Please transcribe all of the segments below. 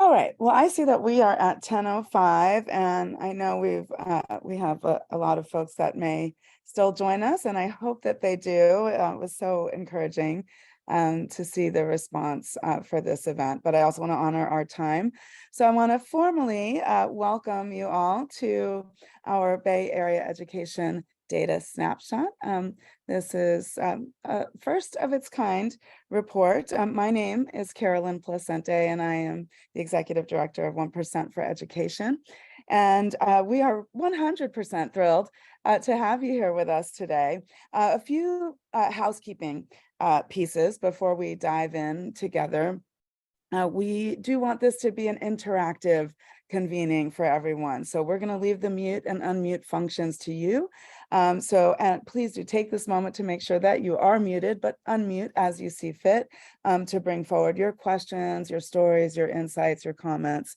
All right. Well, I see that we are at 10:05, and I know we have a lot of folks that may still join us, and I hope that they do. It was so encouraging to see the response for this event, but I also want to honor our time. So I want to formally welcome you all to our Bay Area Education Data Snapshot. This is a first of its kind report. My name is Carolyn Placente, and I am the Executive Director of OnePercent for Education. And we are 100% thrilled to have you here with us today. A few housekeeping pieces before we dive in together. We do want this to be an interactive convening for everyone. So we're going to leave the mute and unmute functions to you. And please do take this moment to make sure that you are muted, but unmute as you see fit to bring forward your questions, your stories, your insights, your comments.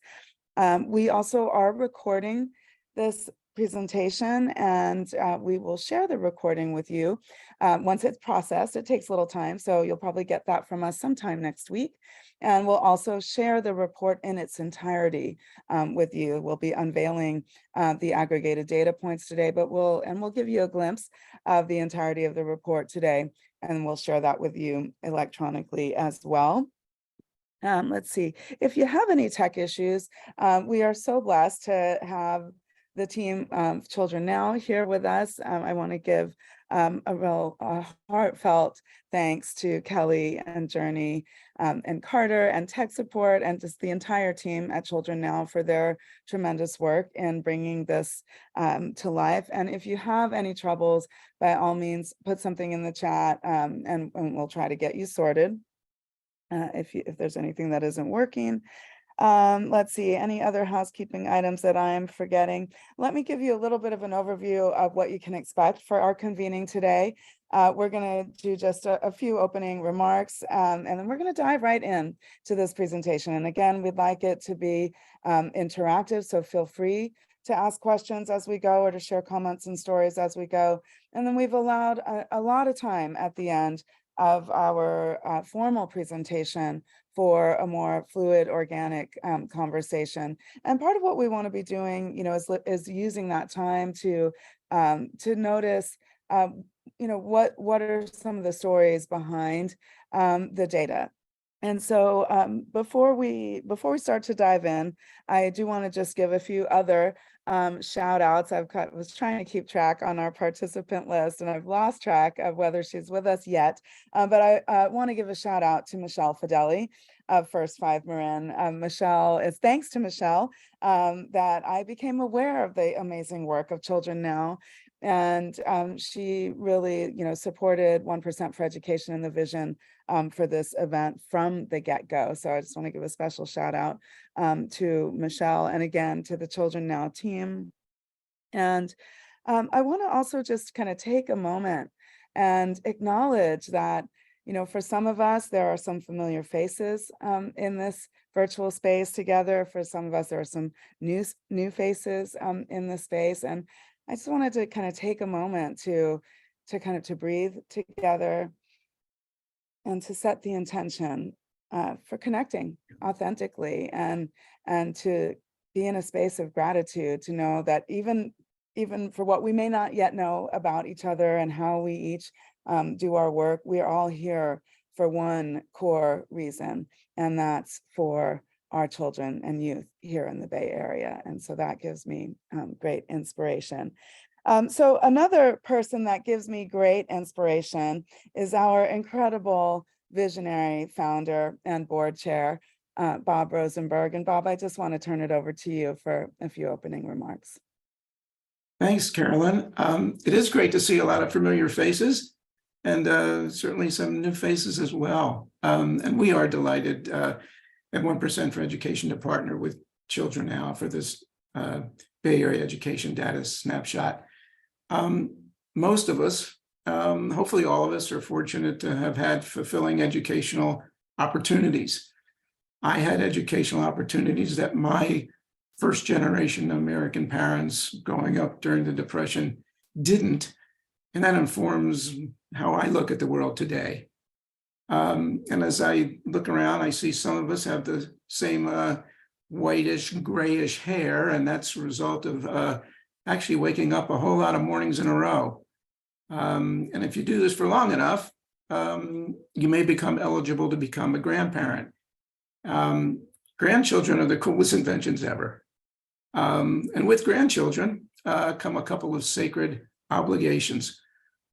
We also are recording this presentation, and we will share the recording with you once it's processed. It takes a little time, so you'll probably get that from us sometime next week. And we'll also share the report in its entirety with you. We'll be unveiling the aggregated data points today, but we'll give you a glimpse of the entirety of the report today, and we'll share that with you electronically as well. Let's see, if you have any tech issues, we are so blessed to have the team of Children Now here with us. I want to give a real heartfelt thanks to Kelly and Journey and Carter and tech support and just the entire team at Children Now for their tremendous work in bringing this to life. And if you have any troubles, by all means, put something in the chat and we'll try to get you sorted. If there's anything that isn't working. Let's see, any other housekeeping items that I'm forgetting? Let me give you a little bit of an overview of what you can expect for our convening today. We're going to do just a few opening remarks, and then we're going to dive right in to this presentation. And again, we'd like it to be interactive, so feel free to ask questions as we go or to share comments and stories as we go. And then we've allowed a lot of time at the end of our formal presentation for a more fluid, organic conversation. And part of what we want to be doing, is using that time to notice, what are some of the stories behind the data. And so before we start to dive in, I do want to just give a few other shout outs. Was trying to keep track on our participant list, and I've lost track of whether she's with us yet. But I want to give a shout out to Michelle Fideli of First 5 Marin. It's thanks to Michelle that I became aware of the amazing work of Children Now. And she really, supported OnePercent for Education and the vision for this event from the get-go. So I just want to give a special shout out to Michelle and again to the Children Now team. And I want to also just kind of take a moment and acknowledge that, for some of us, there are some familiar faces in this virtual space together. For some of us, there are some new faces in this space. And I just wanted to kind of take a moment to breathe together and to set the intention for connecting authentically and to be in a space of gratitude, to know that even for what we may not yet know about each other and how we each do our work, we are all here for one core reason, and that's for our children and youth here in the Bay Area. And so that gives me great inspiration. So another person that gives me great inspiration is our incredible visionary founder and board chair, Bob Rosenberg. And Bob, I just want to turn it over to you for a few opening remarks. Thanks, Carolyn. It is great to see a lot of familiar faces and certainly some new faces as well. And we are delighted at OnePercent for Education to partner with Children Now for this Bay Area Education Data Snapshot. Most of us, hopefully all of us, are fortunate to have had fulfilling educational opportunities. I had educational opportunities that my first generation American parents growing up during the Depression didn't, and that informs how I look at the world today. And as I look around, I see some of us have the same whitish, grayish hair, and that's a result of actually waking up a whole lot of mornings in a row. And if you do this for long enough, you may become eligible to become a grandparent. Grandchildren are the coolest inventions ever. And with grandchildren come a couple of sacred obligations.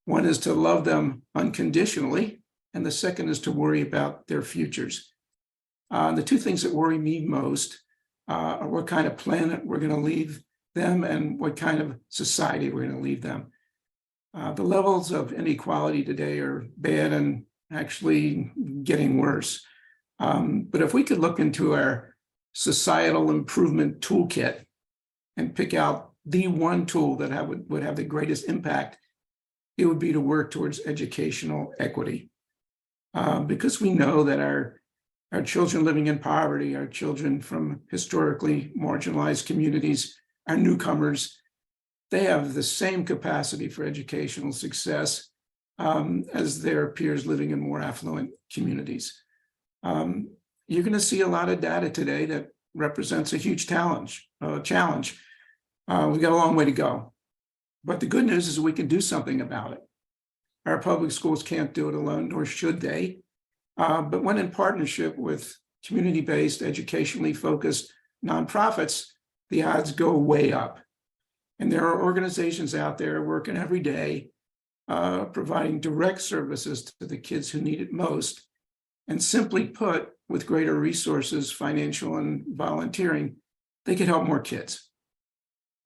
One is to love them unconditionally, and the second is to worry about their futures. The two things that worry me most are what kind of planet we're going to leave them and what kind of society we're going to leave them. The levels of inequality today are bad and actually getting worse. But if we could look into our societal improvement toolkit and pick out the one tool that would have the greatest impact, it would be to work towards educational equity. Because we know that our children living in poverty, our children from historically marginalized communities, our newcomers, they have the same capacity for educational success as their peers living in more affluent communities. You're going to see a lot of data today that represents a huge challenge. We've got a long way to go. But the good news is we can do something about it. Our public schools can't do it alone, nor should they. But when in partnership with community-based, educationally focused nonprofits, the odds go way up. And there are organizations out there working every day, providing direct services to the kids who need it most. And simply put, with greater resources, financial and volunteering, they could help more kids.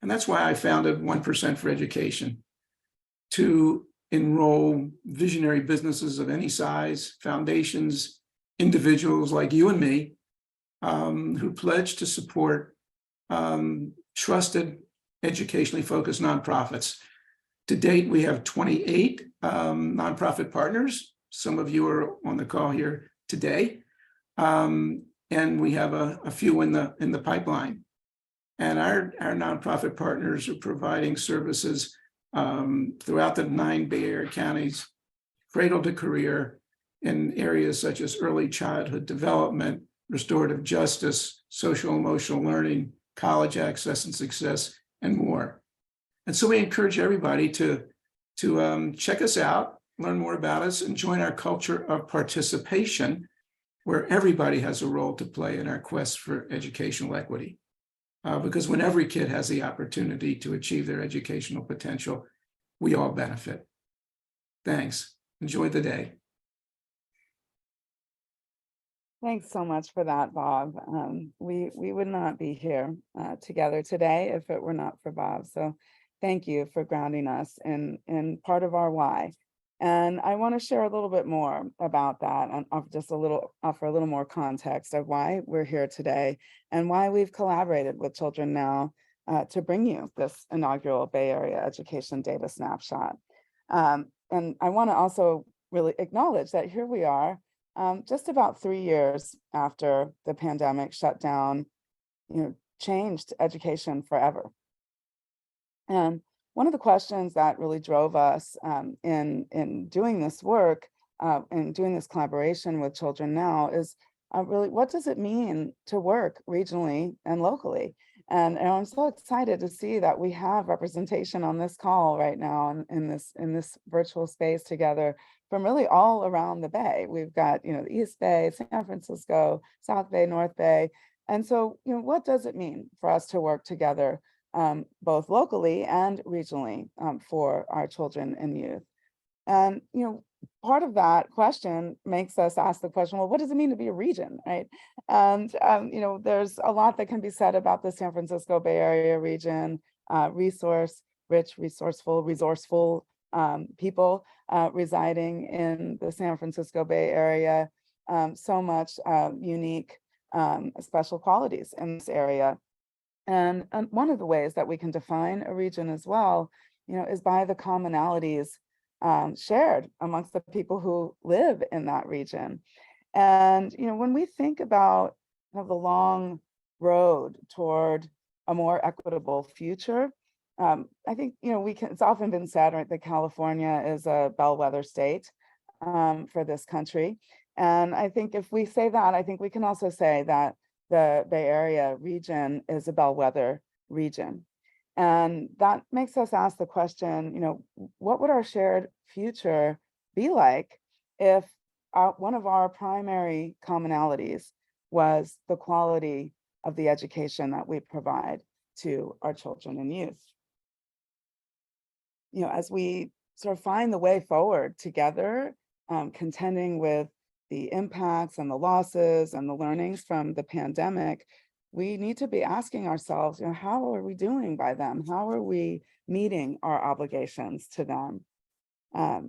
And that's why I founded OnePercent for Education, to enroll visionary businesses of any size, foundations, individuals like you and me, who pledge to support trusted, educationally focused nonprofits. To date, we have 28 nonprofit partners. Some of you are on the call here today, and we have a few in the pipeline. And our nonprofit partners are providing services throughout the 9 Bay Area counties, cradle to career, in areas such as early childhood development, restorative justice, social emotional learning, college access and success, and more. And so we encourage everybody to check us out, learn more about us, and join our culture of participation, where everybody has a role to play in our quest for educational equity. Because when every kid has the opportunity to achieve their educational potential, we all benefit. Thanks. Enjoy the day. Thanks so much for that, Bob. We would not be here together today if it were not for Bob. So thank you for grounding us in part of our why. And I want to share a little bit more about that and offer a little more context of why we're here today and why we've collaborated with Children Now to bring you this inaugural Bay Area Education Data Snapshot. And I want to also really acknowledge that here we are, just about 3 years after the pandemic shut down, changed education forever. And one of the questions that really drove us in doing this work and doing this collaboration with Children Now is really, what does it mean to work regionally and locally? And I'm so excited to see that we have representation on this call right now in this virtual space together from really all around the Bay. We've got, the East Bay, San Francisco, South Bay, North Bay. And so, what does it mean for us to work together both locally and regionally for our children and youth? And, part of that question makes us ask the question, well, what does it mean to be a region, right? And, there's a lot that can be said about the San Francisco Bay Area region, resource-rich, resourceful people residing in the San Francisco Bay Area, so much unique special qualities in this area. And one of the ways that we can define a region as well, is by the commonalities shared amongst the people who live in that region. And, when we think about the long road toward a more equitable future, I think, it's often been said, right, that California is a bellwether state for this country. And I think if we say that, I think we can also say that the Bay Area region is a bellwether region. And that makes us ask the question, what would our shared future be like if one of our primary commonalities was the quality of the education that we provide to our children and youth? As we sort of find the way forward together, contending with the impacts and the losses and the learnings from the pandemic, we need to be asking ourselves, how are we doing by them? How are we meeting our obligations to them? I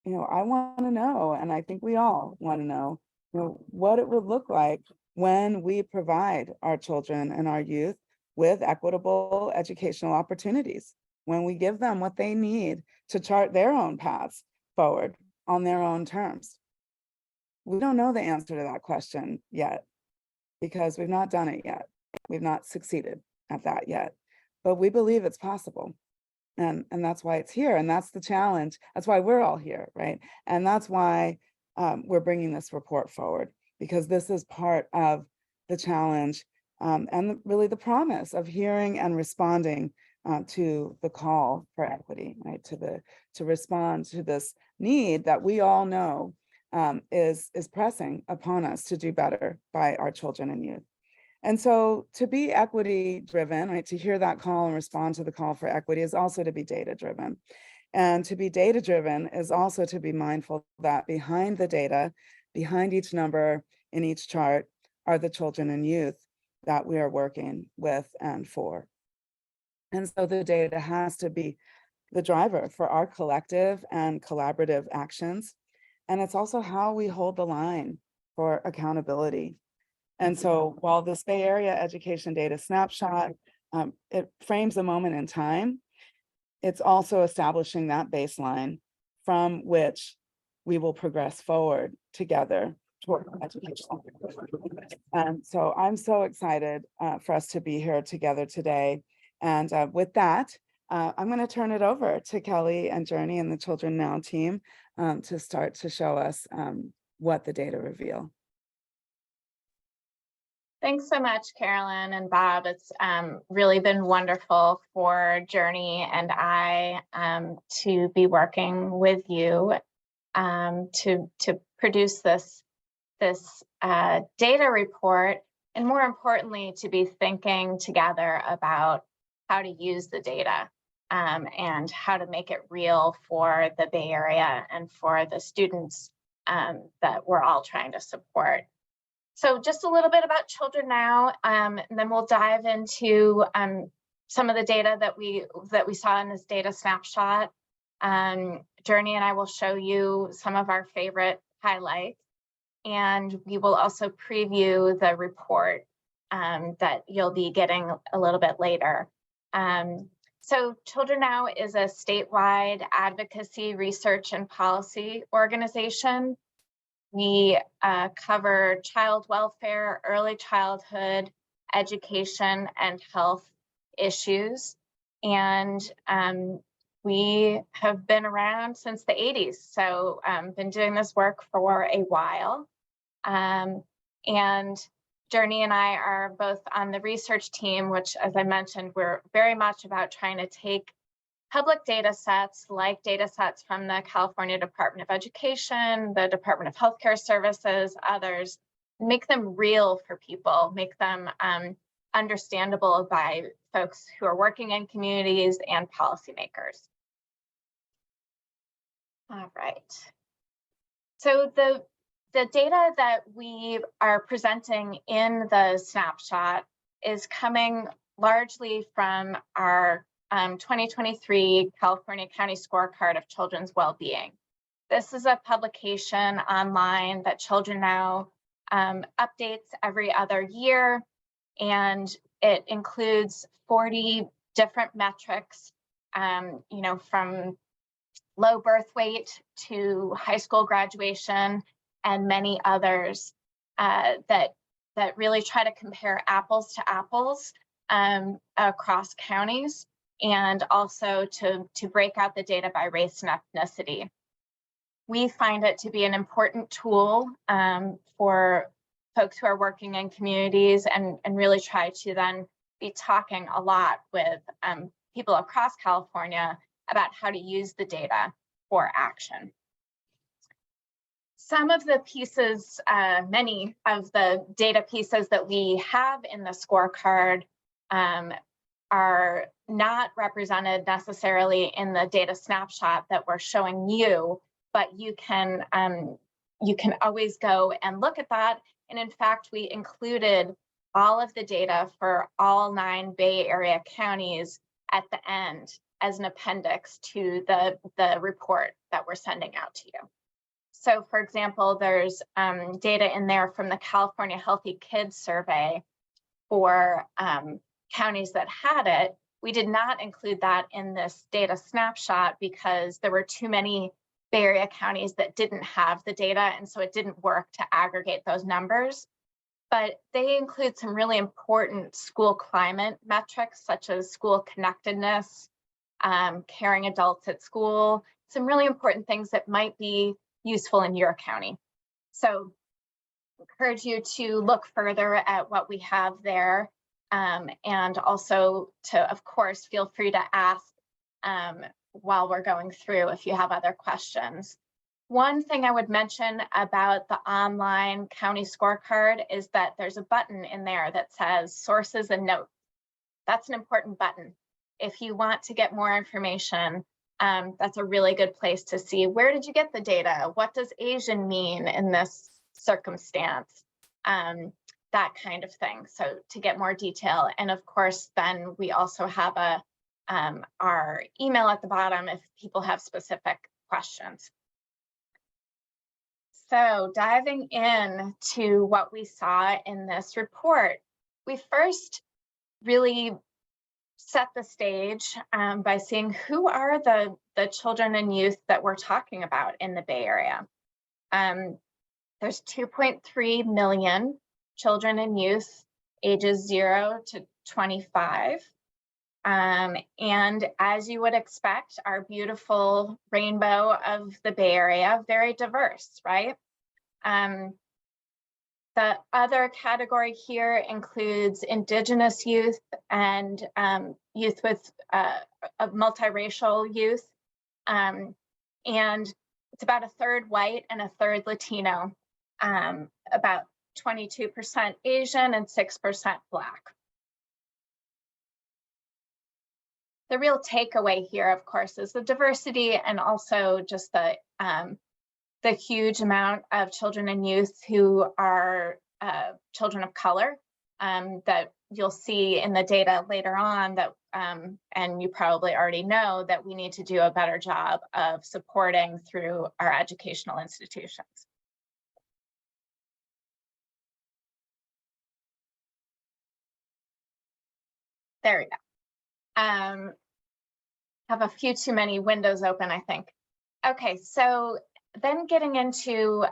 want to know, and I think we all want to know, what it would look like when we provide our children and our youth with equitable educational opportunities, when we give them what they need to chart their own paths forward on their own terms. We don't know the answer to that question yet, because we've not done it yet. We've not succeeded at that yet, but we believe it's possible. And that's why it's here. And that's the challenge. That's why we're all here, right? And that's why we're bringing this report forward, because this is part of the challenge and really the promise of hearing and responding to the call for equity, right? To respond to this need that we all know is pressing upon us to do better by our children and youth. And so to be equity driven, right, to hear that call and respond to the call for equity is also to be data driven. And to be data driven is also to be mindful that behind the data, behind each number in each chart, are the children and youth that we are working with and for. And so the data has to be the driver for our collective and collaborative actions. And it's also how we hold the line for accountability. And so while this Bay Area Education Data Snapshot, it frames a moment in time, it's also establishing that baseline from which we will progress forward together toward education. And so I'm so excited for us to be here together today. And with that, I'm going to turn it over to Kelly and Journey and the Children Now team to start to show us what the data reveal. Thanks so much, Carolyn and Bob. It's really been wonderful for Journey and I to be working with you to produce this data report, and more importantly, to be thinking together about how to use the data and how to make it real for the Bay Area and for the students that we're all trying to support. So just a little bit about Children Now, and then we'll dive into some of the data that we saw in this data snapshot. Journey and I will show you some of our favorite highlights, and we will also preview the report that you'll be getting a little bit later. So Children Now is a statewide advocacy, research, and policy organization. We cover child welfare, early childhood, education, and health issues. And we have been around since the 80s, so been doing this work for a while. And Journey and I are both on the research team, which, as I mentioned, we're very much about trying to take public data sets, like data sets from the California Department of Education, the Department of Healthcare Services, others, make them real for people, make them understandable by folks who are working in communities and policymakers. All right. So the data that we are presenting in the snapshot is coming largely from our 2023 California County Scorecard of Children's Wellbeing. This is a publication online that Children Now updates every other year, and it includes 40 different metrics, from low birth weight to high school graduation and many others that really try to compare apples to apples across counties, and also to break out the data by race and ethnicity. We find it to be an important tool for folks who are working in communities and really try to then be talking a lot with people across California about how to use the data for action. Some of the pieces, many of the data pieces that we have in the scorecard are not represented necessarily in the data snapshot that we're showing you, but you can always go and look at that. And in fact, we included all of the data for all 9 Bay Area counties at the end as an appendix to the report that we're sending out to you. So for example, there's data in there from the California Healthy Kids Survey for counties that had it. We did not include that in this data snapshot because there were too many Bay Area counties that didn't have the data, and so it didn't work to aggregate those numbers. But they include some really important school climate metrics, such as school connectedness, caring adults at school, some really important things that might be useful in your county. So I encourage you to look further at what we have there, and also to, of course, feel free to ask while we're going through if you have other questions. One thing I would mention about the online county scorecard is that there's a button in there that says sources and notes. That's an important button. If you want to get more information, that's a really good place to see, where did you get the data? What does Asian mean in this circumstance? That kind of thing. So to get more detail. And of course, then we also have our email at the bottom if people have specific questions. So diving in to what we saw in this report, we first really set the stage by seeing who are the children and youth that we're talking about in the Bay Area. There's 2.3 million children and youth ages 0 to 25. And as you would expect, our beautiful rainbow of the Bay Area, very diverse, right? The other category here includes Indigenous youth and youth with multiracial youth. And it's about a third white and a third Latino, about 22% Asian and 6% Black. The real takeaway here, of course, is the diversity and also just the huge amount of children and youth who are children of color that you'll see in the data later on that, and you probably already know that we need to do a better job of supporting through our educational institutions. There we go. Have a few too many windows open, I think. Okay, so then getting into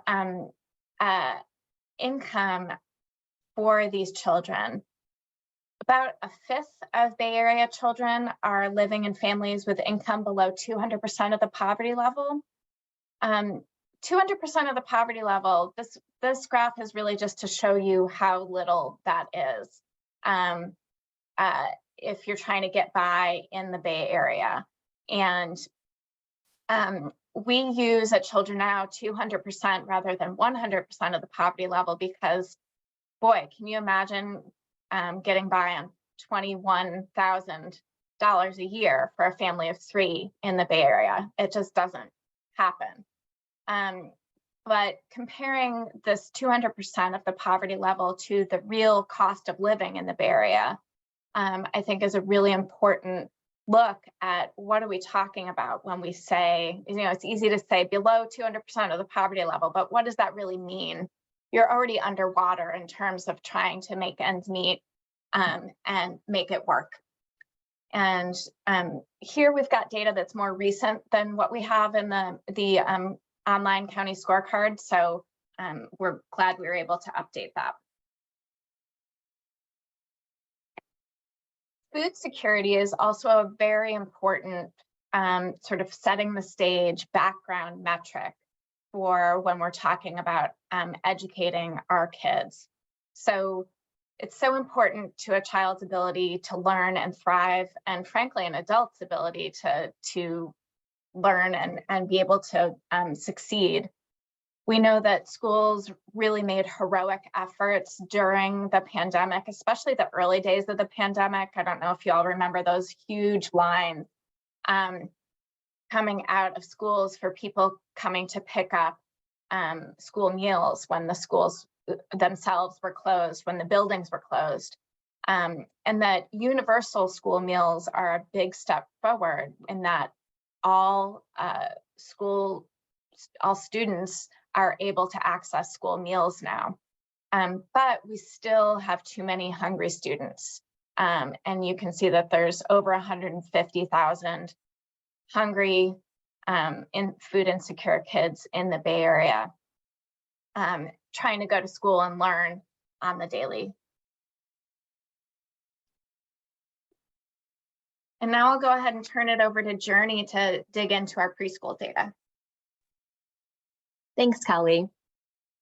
income for these children. About a fifth of Bay Area children are living in families with income below 200% of the poverty level. 200% of the poverty level, this graph is really just to show you how little that is. If you're trying to get by in the Bay Area. And we use at Children Now 200% rather than 100% of the poverty level because, boy, can you imagine getting by on $21,000 a year for a family of 3 in the Bay Area? It just doesn't happen. But comparing this 200% of the poverty level to the real cost of living in the Bay Area, I think is a really important look at what are we talking about when we say, you know, it's easy to say below 200% of the poverty level, but what does that really mean? You're already underwater in terms of trying to make ends meet and make it work. And here we've got data that's more recent than what we have in the online county scorecard. So we're glad we were able to update that. Food security is also a very important sort of setting the stage background metric for when we're talking about educating our kids. So it's so important to a child's ability to learn and thrive, and frankly, an adult's ability to learn and be able to succeed. We know that schools really made heroic efforts during the pandemic, especially the early days of the pandemic. I don't know if you all remember those huge lines coming out of schools for people coming to pick up school meals when the schools themselves were closed, when the buildings were closed. And that universal school meals are a big step forward in that all students are able to access school meals now. But we still have too many hungry students. And you can see that there's over 150,000 hungry in food insecure kids in the Bay Area trying to go to school and learn on the daily. And now I'll go ahead and turn it over to Journey to dig into our preschool data. Thanks, Kelly.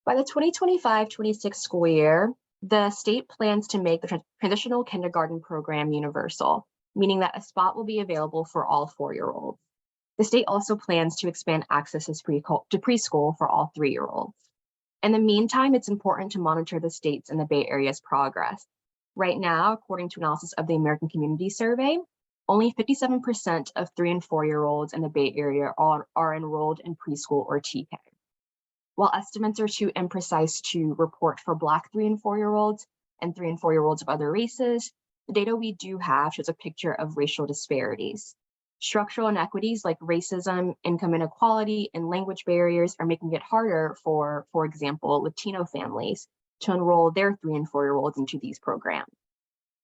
By the 2025-26 school year, the state plans to make the transitional kindergarten program universal, meaning that a spot will be available for all 4-year-olds. The state also plans to expand access to preschool for all 3-year-olds. In the meantime, it's important to monitor the state's and the Bay Area's progress. Right now, according to analysis of the American Community Survey, only 57% of 3- and 4-year-olds in the Bay Area are enrolled in preschool or TK. While estimates are too imprecise to report for Black 3- and 4-year-olds and 3- and 4-year-olds of other races, the data we do have shows a picture of racial disparities. Structural inequities like racism, income inequality, and language barriers are making it harder for example, Latino families to enroll their 3- and 4-year-olds into these programs.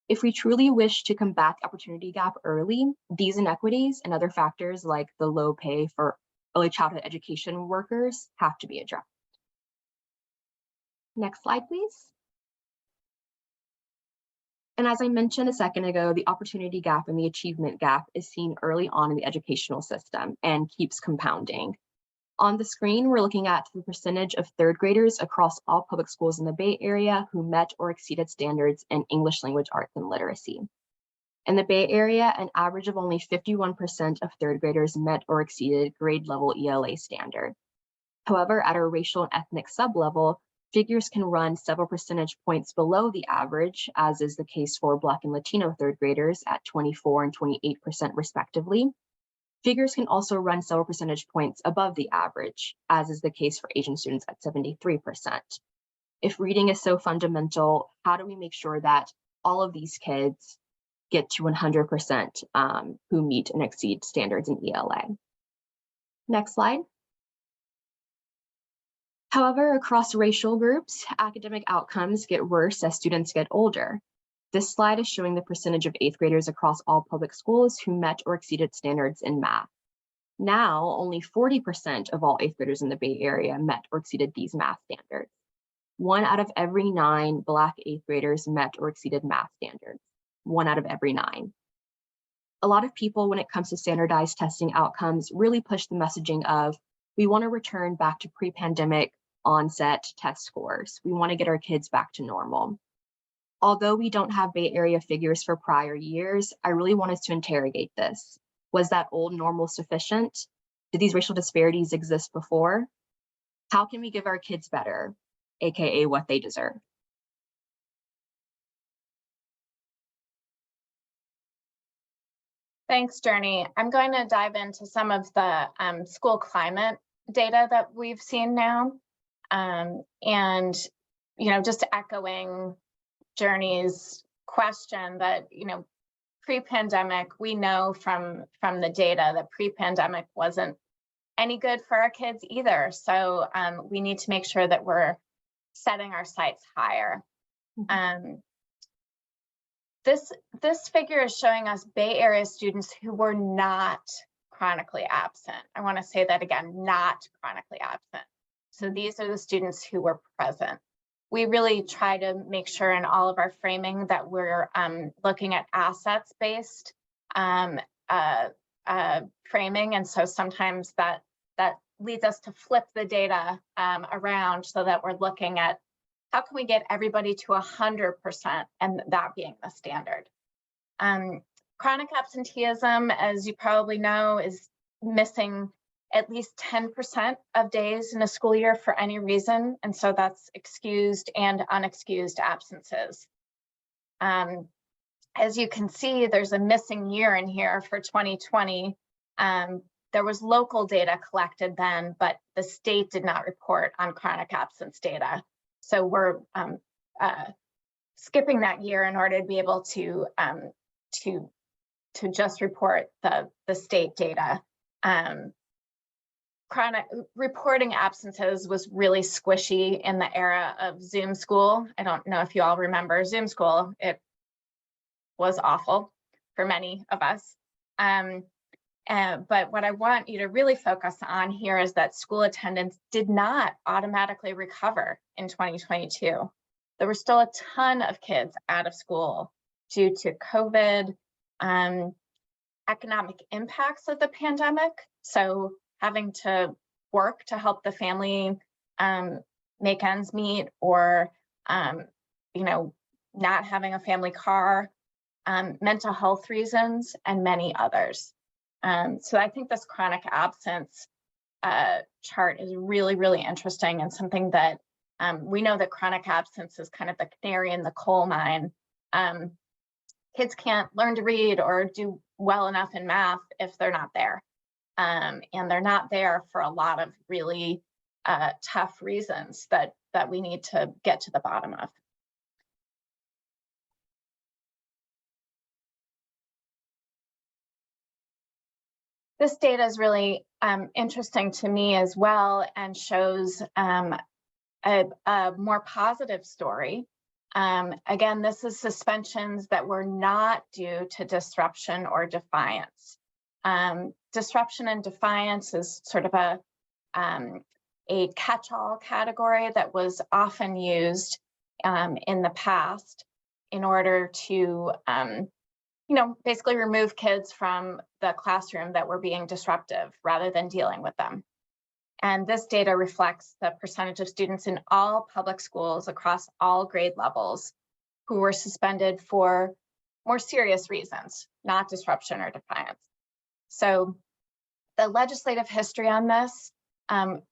If we truly wish to combat the opportunity gap early, these inequities and other factors like the low pay for early childhood education workers have to be addressed. Next slide, please. And as I mentioned a second ago, the opportunity gap and the achievement gap is seen early on in the educational system and keeps compounding. On the screen, we're looking at the percentage of 3rd graders across all public schools in the Bay Area who met or exceeded standards in English language arts and literacy. In the Bay Area, an average of only 51% of 3rd graders met or exceeded grade level ELA standard. However, at a racial and ethnic sublevel, figures can run several percentage points below the average, as is the case for Black and Latino 3rd graders at 24% and 28% respectively. Figures can also run several percentage points above the average, as is the case for Asian students at 73%. If reading is so fundamental, how do we make sure that all of these kids get to 100% who meet and exceed standards in ELA? Next slide. However, across racial groups, academic outcomes get worse as students get older. This slide is showing the percentage of 8th graders across all public schools who met or exceeded standards in math. Now, only 40% of all 8th graders in the Bay Area met or exceeded these math standards. 1 out of every 9 Black 8th graders met or exceeded math standards. 1 out of every 9. A lot of people, when it comes to standardized testing outcomes, really push the messaging of, we want to return back to pre-pandemic onset test scores. We want to get our kids back to normal. Although we don't have Bay Area figures for prior years, I really want us to interrogate this. Was that old normal sufficient? Did these racial disparities exist before? How can we give our kids better, AKA what they deserve? Thanks, Journey. I'm going to dive into some of the school climate data that we've seen now. And, just echoing Journey's question that, pre-pandemic, we know from the data that pre-pandemic wasn't any good for our kids either. So we need to make sure that we're setting our sights higher. This figure is showing us Bay Area students who were not chronically absent. I want to say that again, not chronically absent. So these are the students who were present. We really try to make sure in all of our framing that we're looking at assets-based framing. And so sometimes that leads us to flip the data around so that we're looking at how can we get everybody to 100% and that being the standard? Chronic absenteeism, as you probably know, is missing at least 10% of days in a school year for any reason. And so that's excused and unexcused absences. As you can see, there's a missing year in here for 2020. There was local data collected then, but the state did not report on chronic absence data. So we're skipping that year in order to be able to just report the state data. Chronic reporting absences was really squishy in the era of Zoom school. I don't know if you all remember Zoom school. It was awful for many of us. But what I want you to really focus on here is that school attendance did not automatically recover in 2022. There were still a ton of kids out of school due to COVID, economic impacts of the pandemic. So having to work to help the family make ends meet, or not having a family car, mental health reasons, and many others. So I think this chronic absence chart is really, really interesting, and something that we know that chronic absence is kind of the canary in the coal mine. Kids can't learn to read or do well enough in math if they're not there. And they're not there for a lot of really tough reasons that we need to get to the bottom of. This data is really interesting to me as well, and shows a more positive story. Again, this is suspensions that were not due to disruption or defiance. Disruption and defiance is sort of a catch-all category that was often used in the past in order to basically remove kids from the classroom that were being disruptive rather than dealing with them. And this data reflects the percentage of students in all public schools across all grade levels who were suspended for more serious reasons, not disruption or defiance. So the legislative history on this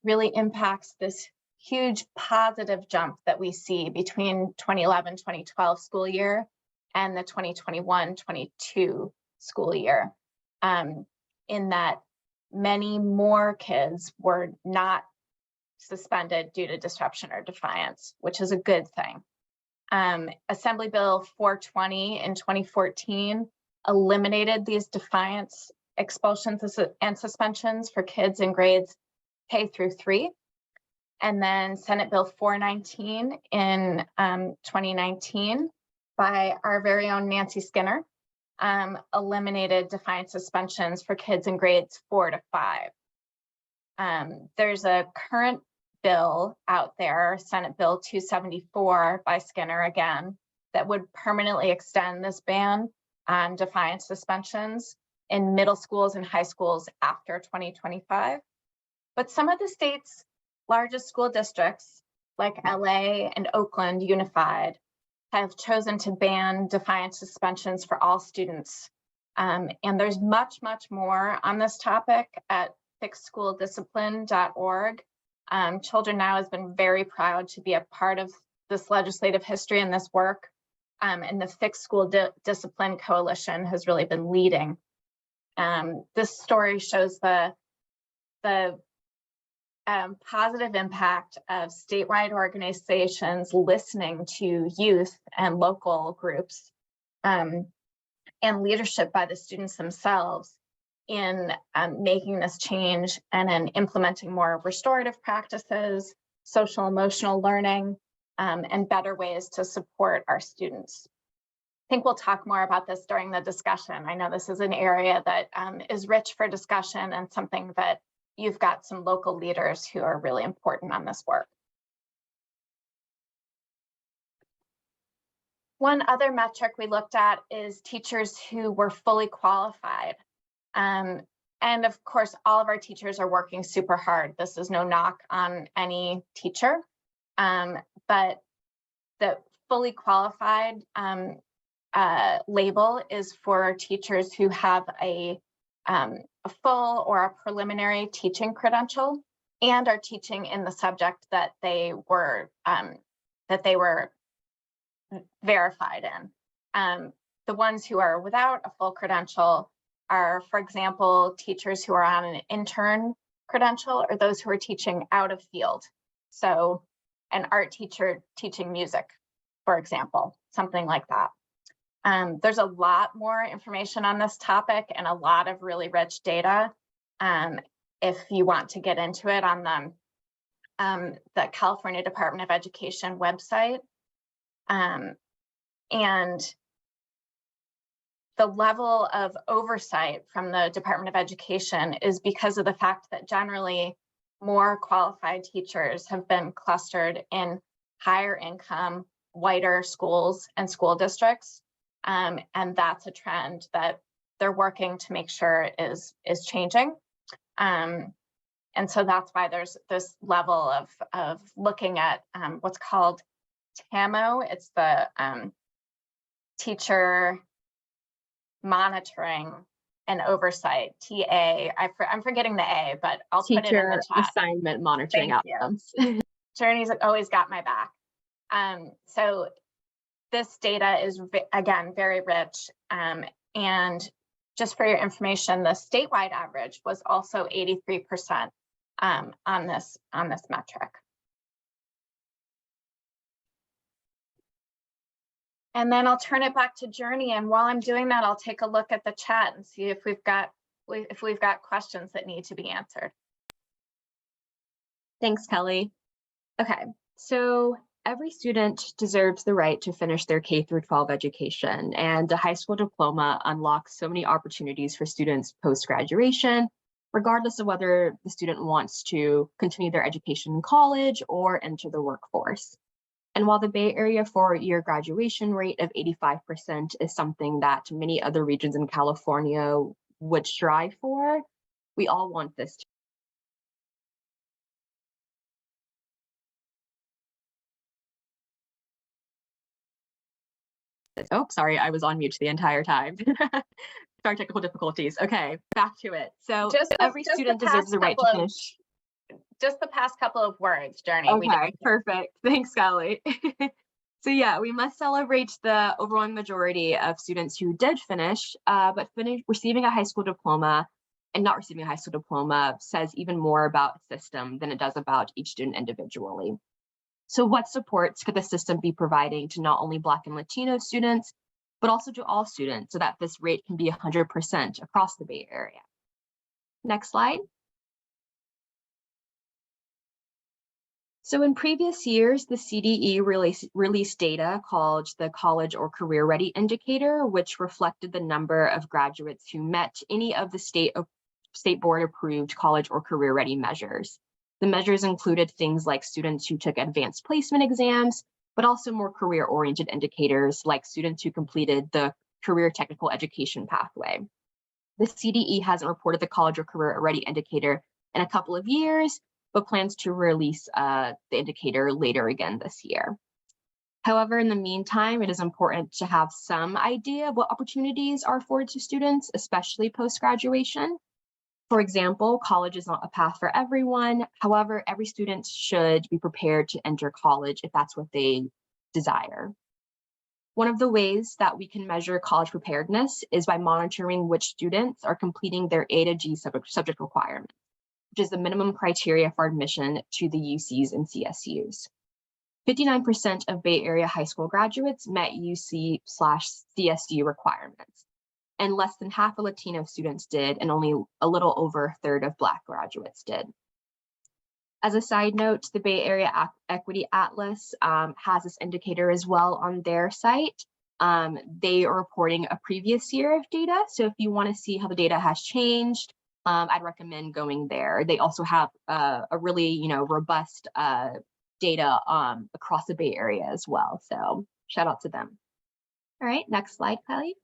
really impacts this huge positive jump that we see between 2011-2012 school year and the 2021-22 school year, in that many more kids were not suspended due to disruption or defiance, which is a good thing. Assembly Bill 420 in 2014 eliminated these defiance expulsions and suspensions for kids in grades K through 3. And then Senate Bill 419 in 2019 by our very own Nancy Skinner eliminated defiance suspensions for kids in grades 4 to 5. There's a current bill out there, Senate Bill 274 by Skinner again, that would permanently extend this ban on defiance suspensions in middle schools and high schools after 2025. But some of the state's largest school districts, like LA and Oakland Unified, have chosen to ban defiance suspensions for all students. And there's much, much more on this topic at fixschooldiscipline.org. Children Now has been very proud to be a part of this legislative history and this work. And the Fixed School Discipline Coalition has really been leading. This story shows the positive impact of statewide organizations listening to youth and local groups, and leadership by the students themselves in making this change and in implementing more restorative practices, social emotional learning, and better ways to support our students. I think we'll talk more about this during the discussion. I know this is an area that is rich for discussion, and something that you've got some local leaders who are really important on this work. One other metric we looked at is teachers who were fully qualified. And of course, all of our teachers are working super hard. This is no knock on any teacher, but the fully qualified label is for teachers who have a full or a preliminary teaching credential and are teaching in the subject that they were verified in. The ones who are without a full credential are, for example, teachers who are on an intern credential or those who are teaching out of field. So an art teacher teaching music, for example, something like that. There's a lot more information on this topic and a lot of really rich data. If you want to get into it on the California Department of Education website. And the level of oversight from the Department of Education is because of the fact that generally more qualified teachers have been clustered in higher income, whiter schools and school districts. And that's a trend that they're working to make sure is changing. And so that's why there's this level of looking at what's called TAMO. It's the Teacher Monitoring and Oversight, TA. I'm forgetting the A, but I'll put it in the chat. Assignment monitoring outcomes. Journey's always got my back. So this data is, again, very rich. And just for your information, the statewide average was also 83% on this metric. And then I'll turn it back to Journey. And while I'm doing that, I'll take a look at the chat and see if we've got questions that need to be answered. Thanks, Kelly. Okay, so every student deserves the right to finish their K-12 education, and a high school diploma unlocks so many opportunities for students post-graduation, regardless of whether the student wants to continue their education in college or enter the workforce. And while the Bay Area four-year graduation rate of 85% is something that many other regions in California would strive for, we all want this to. Oh, sorry, I was on mute the entire time. Sorry, technical difficulties. Okay, back to it. So every student deserves the right to finish. Just the past couple of words, Journey. Okay, perfect. Thanks, Kelly. So yeah, we must celebrate the overwhelming majority of students who did finish, but receiving a high school diploma and not receiving a high school diploma says even more about the system than it does about each student individually. So what supports could the system be providing to not only Black and Latino students, but also to all students so that this rate can be 100% across the Bay Area? Next slide. So in previous years, the CDE released data called the College or Career Ready Indicator, which reflected the number of graduates who met any of the state board approved college or career ready measures. The measures included things like students who took advanced placement exams, but also more career-oriented indicators like students who completed the career technical education pathway. The CDE hasn't reported the College or Career Ready Indicator in a couple of years, but plans to release the indicator later again this year. However, in the meantime, it is important to have some idea of what opportunities are afforded to students, especially post-graduation. For example, college is not a path for everyone. However, every student should be prepared to enter college if that's what they desire. One of the ways that we can measure college preparedness is by monitoring which students are completing their A to G subject requirements, which is the minimum criteria for admission to the UCs and CSUs. 59% of Bay Area high school graduates met UC/CSU requirements, and less than half of Latino students did, and only a little over a third of Black graduates did. As a side note, the Bay Area Equity Atlas has this indicator as well on their site. They are reporting a previous year of data, so if you want to see how the data has changed, I'd recommend going there. They also have a really, robust data across the Bay Area as well. So shout out to them. All right, next slide, Kelly.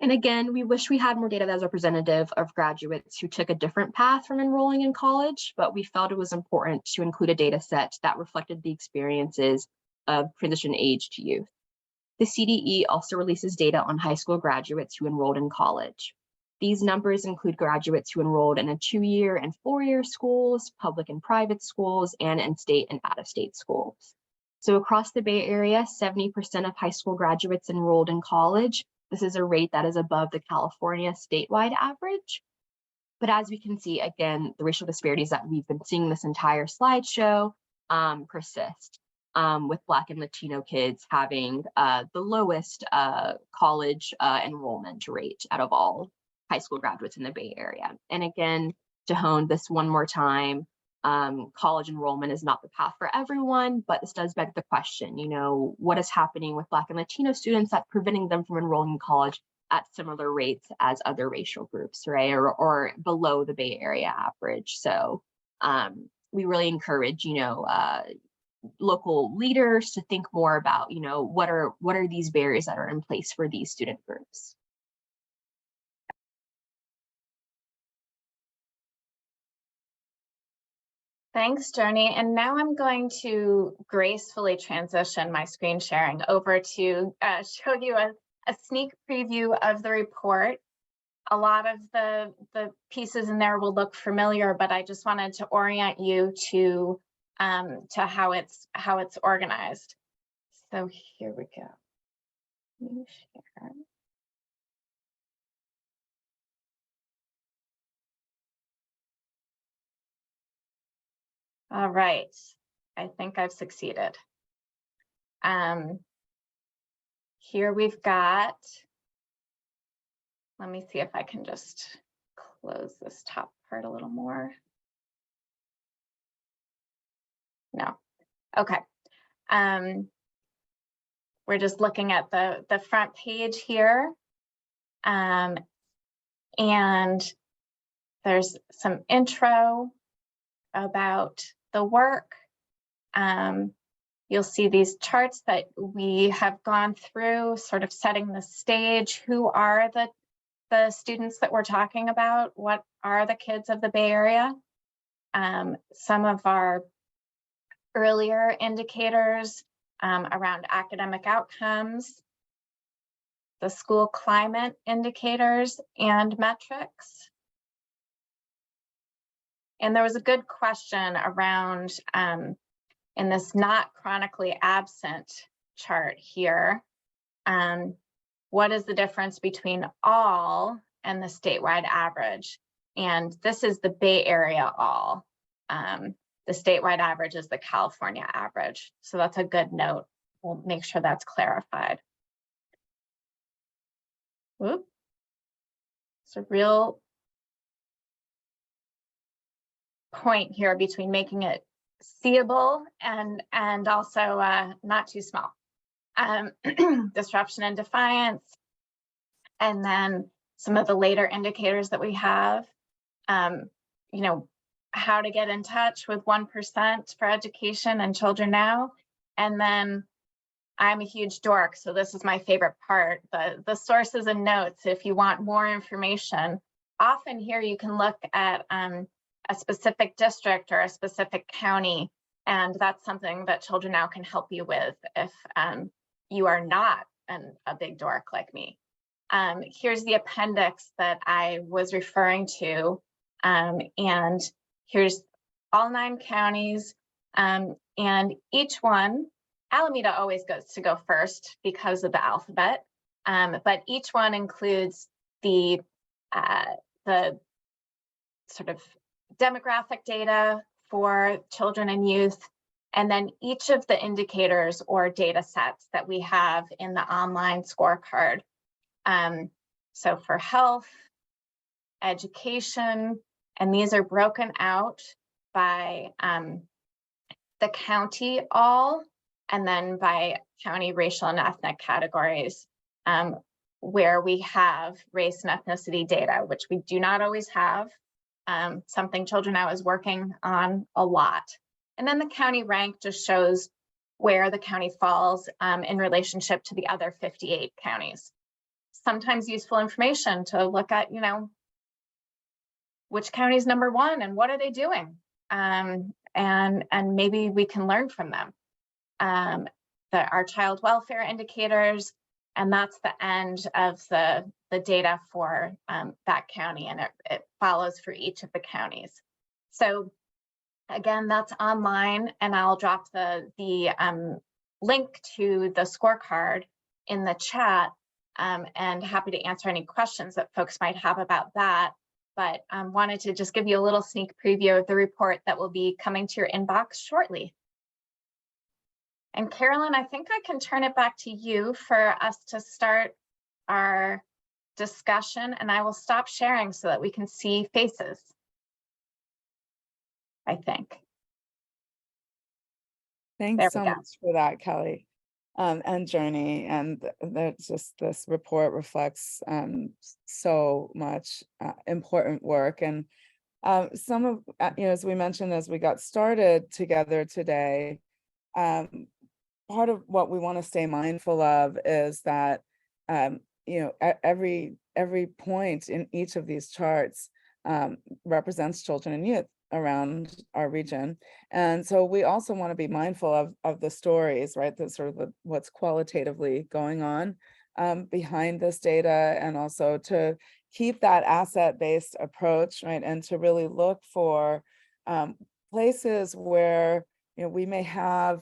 And again, we wish we had more data that was representative of graduates who took a different path from enrolling in college, but we felt it was important to include a data set that reflected the experiences of transition-aged youth. The CDE also releases data on high school graduates who enrolled in college. These numbers include graduates who enrolled in a 2-year and 4-year schools, public and private schools, and in state and out-of-state schools. So across the Bay Area, 70% of high school graduates enrolled in college. This is a rate that is above the California statewide average. But as we can see, again, the racial disparities that we've been seeing this entire slideshow persist, with Black and Latino kids having the lowest college enrollment rate out of all high school graduates in the Bay Area. And again, to hone this one more time, college enrollment is not the path for everyone, but this does beg the question, you know, what is happening with Black and Latino students that's preventing them from enrolling in college at similar rates as other racial groups, right? Or below the Bay Area average. So we really encourage, you know, local leaders to think more about, you know, what are these barriers that are in place for these student groups. Thanks, Journey. And now I'm going to gracefully transition my screen sharing over to show you a sneak preview of the report. A lot of the pieces in there will look familiar, but I just wanted to orient you to how it's organized. So here we go. Let me share. All right, I think I've succeeded. Here we've got, let me see if I can just close this top part a little more. No, okay. We're just looking at the front page here. And there's some intro about the work. You'll see these charts that we have gone through, sort of setting the stage. Who are the students that we're talking about? What are the kids of the Bay Area? Some of our earlier indicators around academic outcomes, the school climate indicators and metrics. And there was a good question around in this not chronically absent chart here. What is the difference between all and the statewide average? And this is the Bay Area all. The statewide average is the California average. So that's a good note. We'll make sure that's clarified. Whoop. It's a real point here between making it seeable and also not too small. Disruption and defiance, and then some of the later indicators that we have. You know, how to get in touch with OnePercent for education and children now. And then I'm a huge dork, so this is my favorite part, the sources and notes. If you want more information, often here you can look at a specific district or a specific county, and that's something that Children Now can help you with if you are not a big dork like me. Here's the appendix that I was referring to, and here's all 9 counties, and each one, Alameda always goes to go first because of the alphabet, but each one includes the sort of demographic data for children and youth, and then each of the indicators or data sets that we have in the online scorecard. So for health, education, and these are broken out by the county all, and then by county racial and ethnic categories, where we have race and ethnicity data, which we do not always have. Something Children Now is working on a lot. And then the county rank just shows where the county falls in relationship to the other 58 counties. sometimes useful information to look at, which county is #1 and what are they doing? And maybe we can learn from them. Our child welfare indicators, and that's the end of the data for that county, and it follows for each of the counties. So again, that's online, and I'll drop the link to the scorecard in the chat, and happy to answer any questions that folks might have about that. But wanted to just give you a little sneak preview of the report that will be coming to your inbox shortly. And Carolyn, I think I can turn it back to you for us to start our discussion, and I will stop sharing so that we can see faces, I think. Thanks so much for that, Kelly, and Journey. And that's just, this report reflects so much important work. And some of, as we mentioned, as we got started together today, part of what we want to stay mindful of is that, every point in each of these charts represents children and youth around our region. And so we also want to be mindful of the stories, right? The sort of what's qualitatively going on behind this data, and also to keep that asset-based approach, right? And to really look for places where, we may have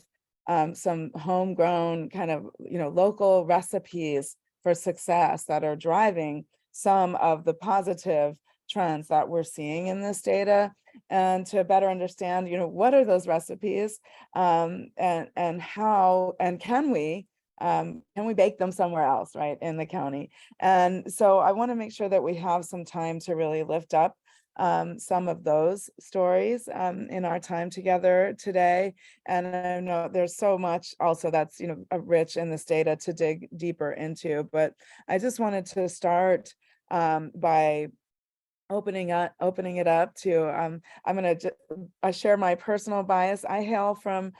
some homegrown kind of, local recipes for success that are driving some of the positive trends that we're seeing in this data, and to better understand, what are those recipes, and how, and can we bake them somewhere else, right, in the county? And so I want to make sure that we have some time to really lift up some of those stories in our time together today. And I know there's so much also that's, rich in this data to dig deeper into, but I just wanted to start by opening it up to, I'm going to share my personal bias. I hail from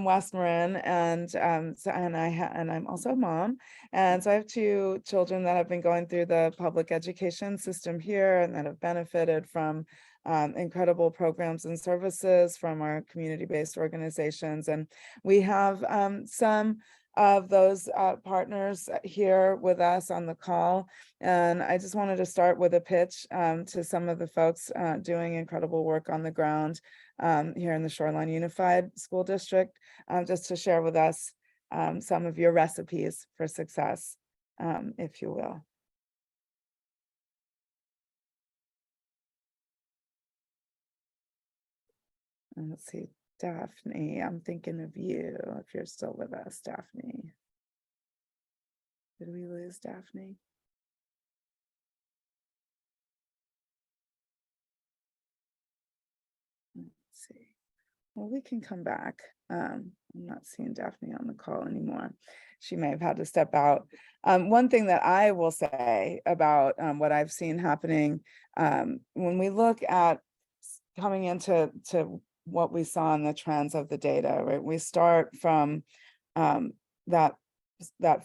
West Marin, and I'm also a mom, and so I have 2 children that have been going through the public education system here and that have benefited from incredible programs and services from our community-based organizations. And we have some of those partners here with us on the call. And I just wanted to start with a pitch to some of the folks doing incredible work on the ground here in the Shoreline Unified School District, just to share with us some of your recipes for success, if you will. And let's see, Daphne, I'm thinking of you if you're still with us, Daphne. Did we lose Daphne? Let's see. Well, we can come back. I'm not seeing Daphne on the call anymore. She may have had to step out. One thing that I will say about what I've seen happening when we look at coming into what we saw in the trends of the data, right? We start from that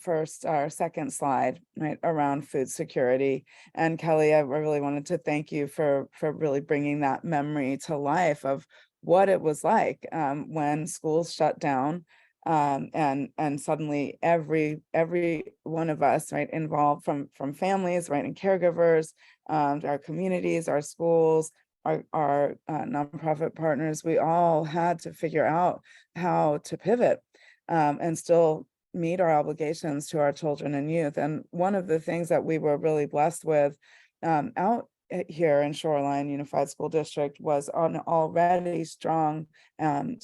first or second slide, right, around food security. And Kelly, I really wanted to thank you for really bringing that memory to life of what it was like when schools shut down, and suddenly every one of us, right, involved from families, right, and caregivers, our communities, our schools, our nonprofit partners, we all had to figure out how to pivot and still meet our obligations to our children and youth. And one of the things that we were really blessed with out here in Shoreline Unified School District was an already strong and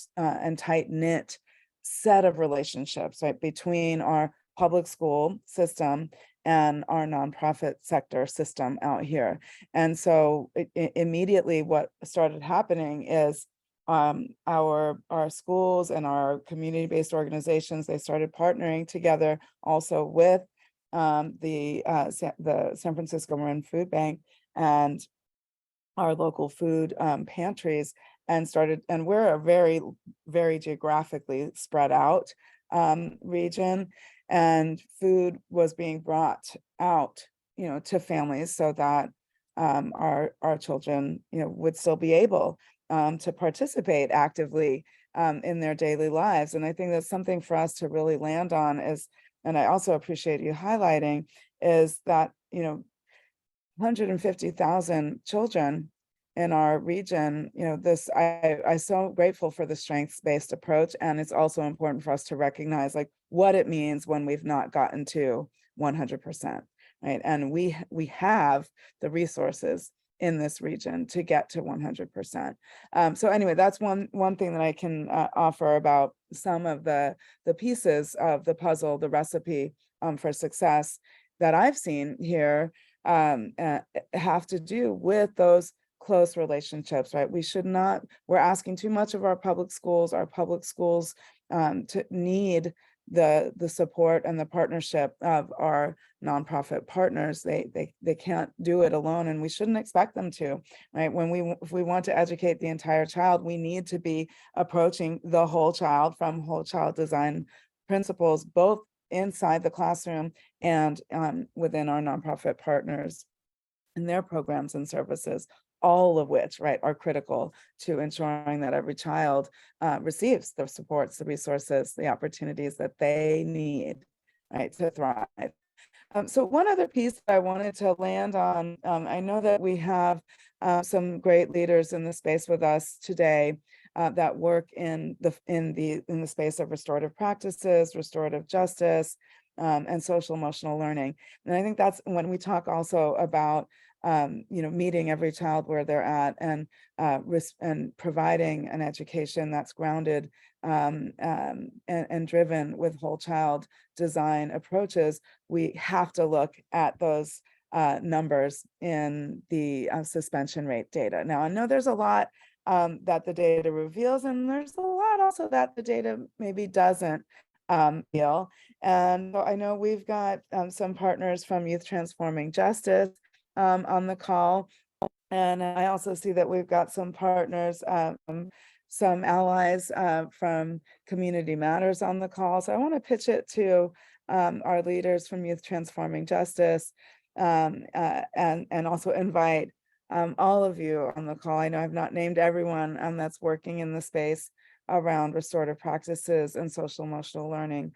tight-knit set of relationships, right, between our public school system and our nonprofit sector system out here. And so immediately what started happening is our schools and our community-based organizations, they started partnering together also with the San Francisco Marin Food Bank and our local food pantries, and we're a very, very geographically spread out region. and food was being brought out, to families so that our children, would still be able to participate actively in their daily lives. And I think that's something for us to really land on is, and I also appreciate you highlighting, is that, 150,000 children in our region, I'm so grateful for the strengths-based approach. And it's also important for us to recognize like what it means when we've not gotten to 100%, right? And we have the resources in this region to get to 100%. So anyway, that's one thing that I can offer about some of the pieces of the puzzle, the recipe for success that I've seen here have to do with those close relationships, right? We're asking too much of our public schools. Our public schools to need the support and the partnership of our nonprofit partners. They can't do it alone, and we shouldn't expect them to, right? If we want to educate the entire child, we need to be approaching the whole child from whole child design principles, both inside the classroom and within our nonprofit partners and their programs and services, all of which, right, are critical to ensuring that every child receives the supports, the resources, the opportunities that they need, right, to thrive. So one other piece that I wanted to land on, I know that we have some great leaders in the space with us today that work in the space of restorative practices, restorative justice, and social emotional learning. And I think that's when we talk also about meeting every child where they're at and providing an education that's grounded and driven with whole child design approaches. We have to look at those numbers in the suspension rate data. Now, I know there's a lot that the data reveals, and there's a lot also that the data maybe doesn't reveal. And so I know we've got some partners from Youth Transforming Justice on the call. And I also see that we've got some partners, some allies from Community Matters on the call. So I want to pitch it to our leaders from Youth Transforming Justice and also invite all of you on the call. I know I've not named everyone that's working in the space around restorative practices and social emotional learning,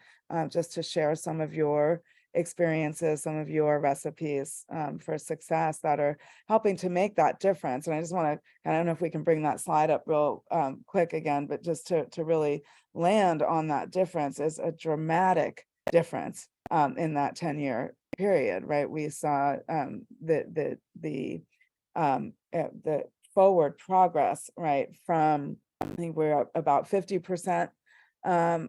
just to share some of your experiences, some of your recipes for success that are helping to make that difference. And I just want to, I don't know if we can bring that slide up real quick again, but just to really land on that difference is a dramatic difference in that 10-year period, right? We saw the forward progress, right, from I think we're at about 50%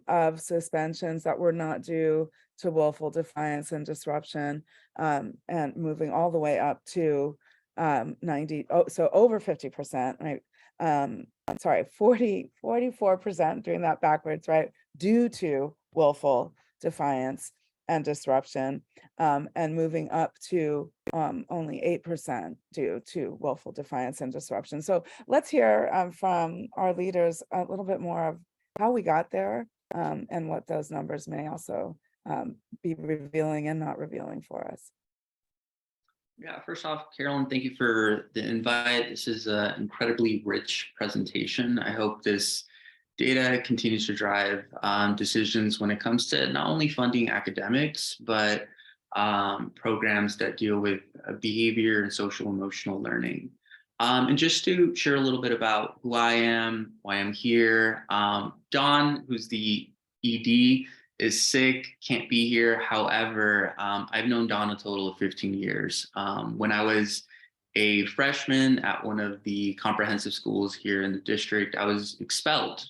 of suspensions that were not due to willful defiance and disruption, and moving all the way up to 90, so over 50%, right? Sorry, 44%, doing that backwards, right? Due to willful defiance and disruption, and moving up to only 8% due to willful defiance and disruption. So let's hear from our leaders a little bit more of how we got there and what those numbers may also be revealing and not revealing for us. Yeah, first off, Carolyn, thank you for the invite. This is an incredibly rich presentation. I hope this data continues to drive decisions when it comes to not only funding academics, but programs that deal with behavior and social emotional learning. And just to share a little bit about who I am, why I'm here. Dawn, who's the ED, is sick, can't be here. However, I've known Dawn a total of 15 years. When I was a freshman at one of the comprehensive schools here in the district, I was expelled.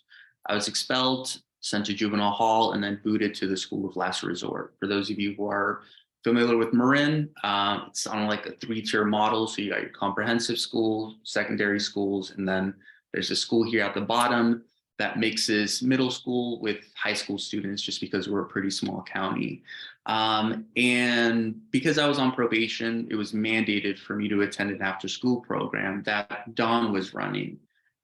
Sent to juvenile hall, and then booted to the school of last resort. For those of you who are familiar with Marin, it's on like a 3-tier model. So you got your comprehensive school, secondary schools, and then there's a school here at the bottom that mixes middle school with high school students, just because we're a pretty small county. And because I was on probation, it was mandated for me to attend an after-school program that Dawn was running.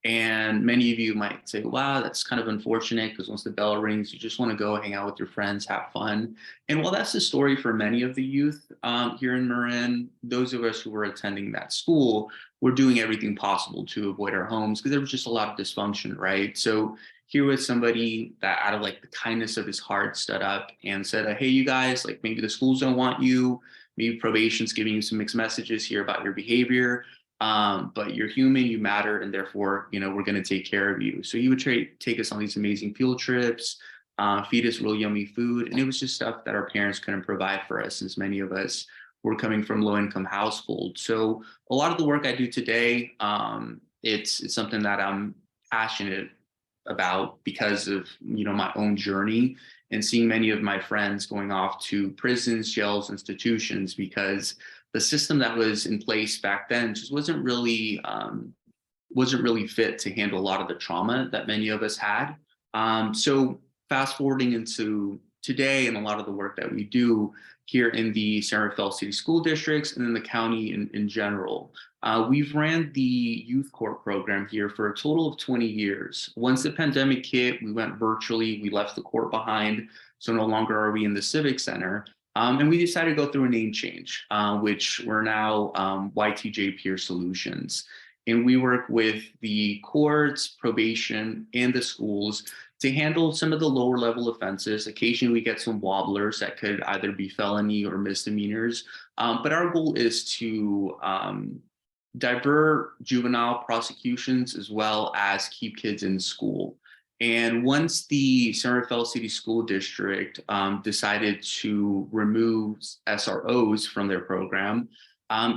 And many of you might say, wow, that's kind of unfortunate because once the bell rings, you just want to go hang out with your friends, have fun. And while that's the story for many of the youth here in Marin, those of us who were attending that school were doing everything possible to avoid our homes because there was just a lot of dysfunction, right? So here was somebody that out of like the kindness of his heart stood up and said, hey, you guys, like maybe the schools don't want you, maybe probation's giving you some mixed messages here about your behavior. But you're human, you matter, and therefore, you know, we're going to take care of you. So he would take us on these amazing field trips, feed us real yummy food. And it was just stuff that our parents couldn't provide for us, since many of us were coming from low-income households. So a lot of the work I do today, it's something that I'm passionate about because of, you know, my own journey and seeing many of my friends going off to prisons, jails, institutions, because the system that was in place back then just wasn't really fit to handle a lot of the trauma that many of us had. So fast forwarding into today and a lot of the work that we do here in the San Rafael City School Districts and in the county in general, we've ran the youth court program here for a total of 20 years. Once the pandemic hit, we went virtually, we left the court behind, so no longer are we in the Civic Center. And we decided to go through a name change, which we're now YTJ Peer Solutions. And we work with the courts, probation, and the schools to handle some of the lower level offenses. Occasionally we get some wobblers that could either be felony or misdemeanors. But our goal is to divert juvenile prosecutions as well as keep kids in school. And once the San Rafael City School District decided to remove SROs from their program,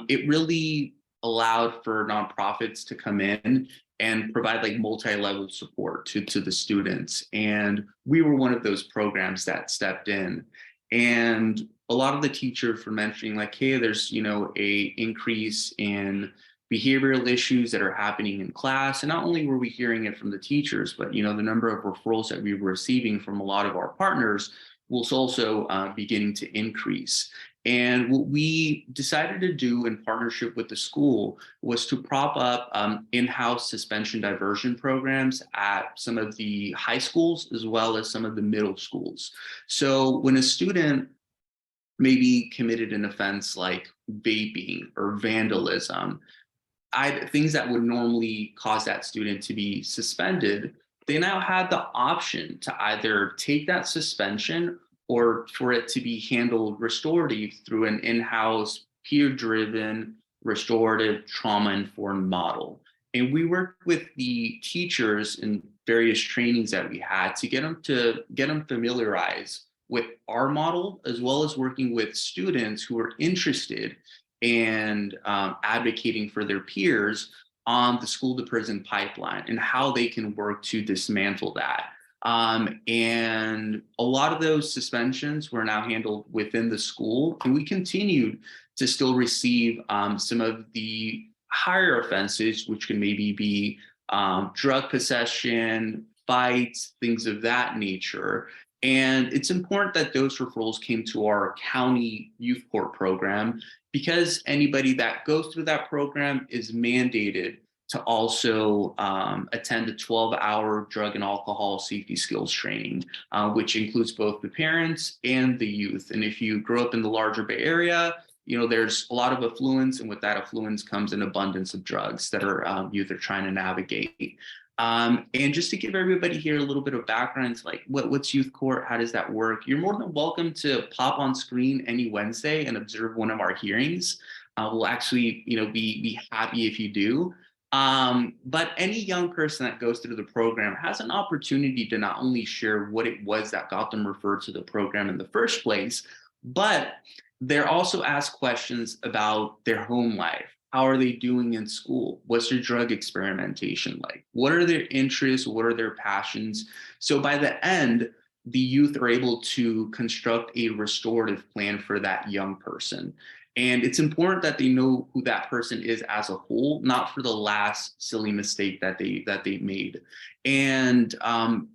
it really allowed for nonprofits to come in and provide like multi-level support to the students. And we were one of those programs that stepped in. And a lot of the teachers were mentioning like, hey, there's, you know, a increase in behavioral issues that are happening in class. And not only were we hearing it from the teachers, but, you know, the number of referrals that we were receiving from a lot of our partners was also beginning to increase. And what we decided to do in partnership with the school was to prop up in-house suspension diversion programs at some of the high schools as well as some of the middle schools. So when a student maybe committed an offense like vaping or vandalism, things that would normally cause that student to be suspended, they now had the option to either take that suspension or for it to be handled restorative through an in-house peer-driven restorative trauma-informed model. And we worked with the teachers in various trainings that we had to get them familiarized with our model, as well as working with students who are interested and advocating for their peers on the school to prison pipeline and how they can work to dismantle that. And a lot of those suspensions were now handled within the school, and we continued to still receive some of the higher offenses, which can maybe be drug possession, fights, things of that nature. And it's important that those referrals came to our county youth court program, because anybody that goes through that program is mandated to also attend a 12-hour drug and alcohol safety skills training, which includes both the parents and the youth. And if you grow up in the larger Bay Area, you know, there's a lot of affluence, and with that affluence comes an abundance of drugs that our youth are trying to navigate. And just to give everybody here a little bit of background to like what's youth court, how does that work? You're more than welcome to pop on screen any Wednesday and observe one of our hearings. We'll actually, you know, be happy if you do. But any young person that goes through the program has an opportunity to not only share what it was that got them referred to the program in the first place, but they're also asked questions about their home life. How are they doing in school? What's their drug experimentation like? What are their interests? What are their passions? So by the end, the youth are able to construct a restorative plan for that young person. And it's important that they know who that person is as a whole, not for the last silly mistake that they made. And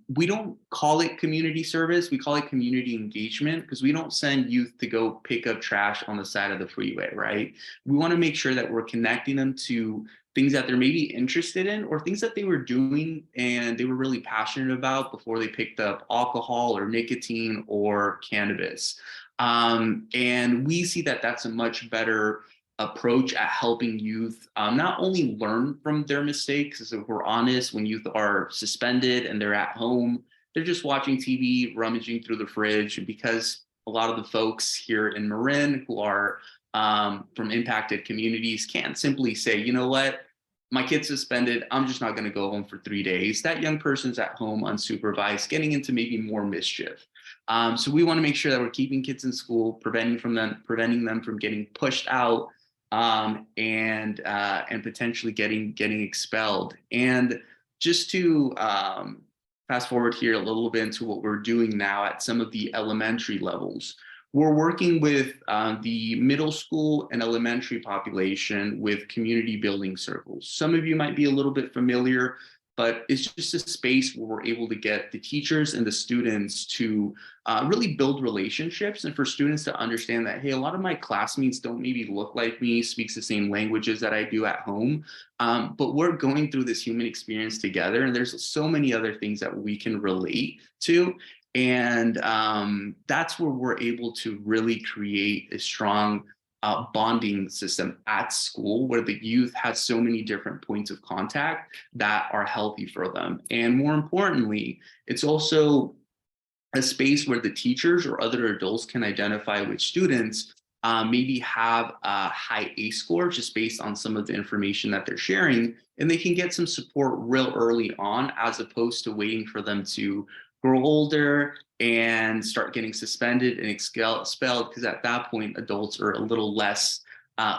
we don't call it community service, we call it community engagement, because we don't send youth to go pick up trash on the side of the freeway, right? We want to make sure that we're connecting them to things that they're maybe interested in, or things that they were doing and they were really passionate about before they picked up alcohol or nicotine or cannabis. And we see that that's a much better approach at helping youth not only learn from their mistakes, as if we're honest, when youth are suspended and they're at home, they're just watching TV, rummaging through the fridge, because a lot of the folks here in Marin who are from impacted communities can't simply say, you know what, my kid's suspended, I'm just not going to go home for 3 days. That young person's at home unsupervised, getting into maybe more mischief. So we want to make sure that we're keeping kids in school, preventing them from getting pushed out, and potentially getting expelled. And just to fast forward here a little bit into what we're doing now at some of the elementary levels. We're working with the middle school and elementary population with community building circles. Some of you might be a little bit familiar, but it's just a space where we're able to get the teachers and the students to really build relationships, and for students to understand that, hey, a lot of my classmates don't maybe look like me, speaks the same languages that I do at home, but we're going through this human experience together, and there's so many other things that we can relate to. And that's where we're able to really create a strong bonding system at school, where the youth has so many different points of contact that are healthy for them. And more importantly, it's also a space where the teachers or other adults can identify which students maybe have a high ACE score just based on some of the information that they're sharing, and they can get some support real early on, as opposed to waiting for them to grow older and start getting suspended and expelled, because at that point, adults are a little less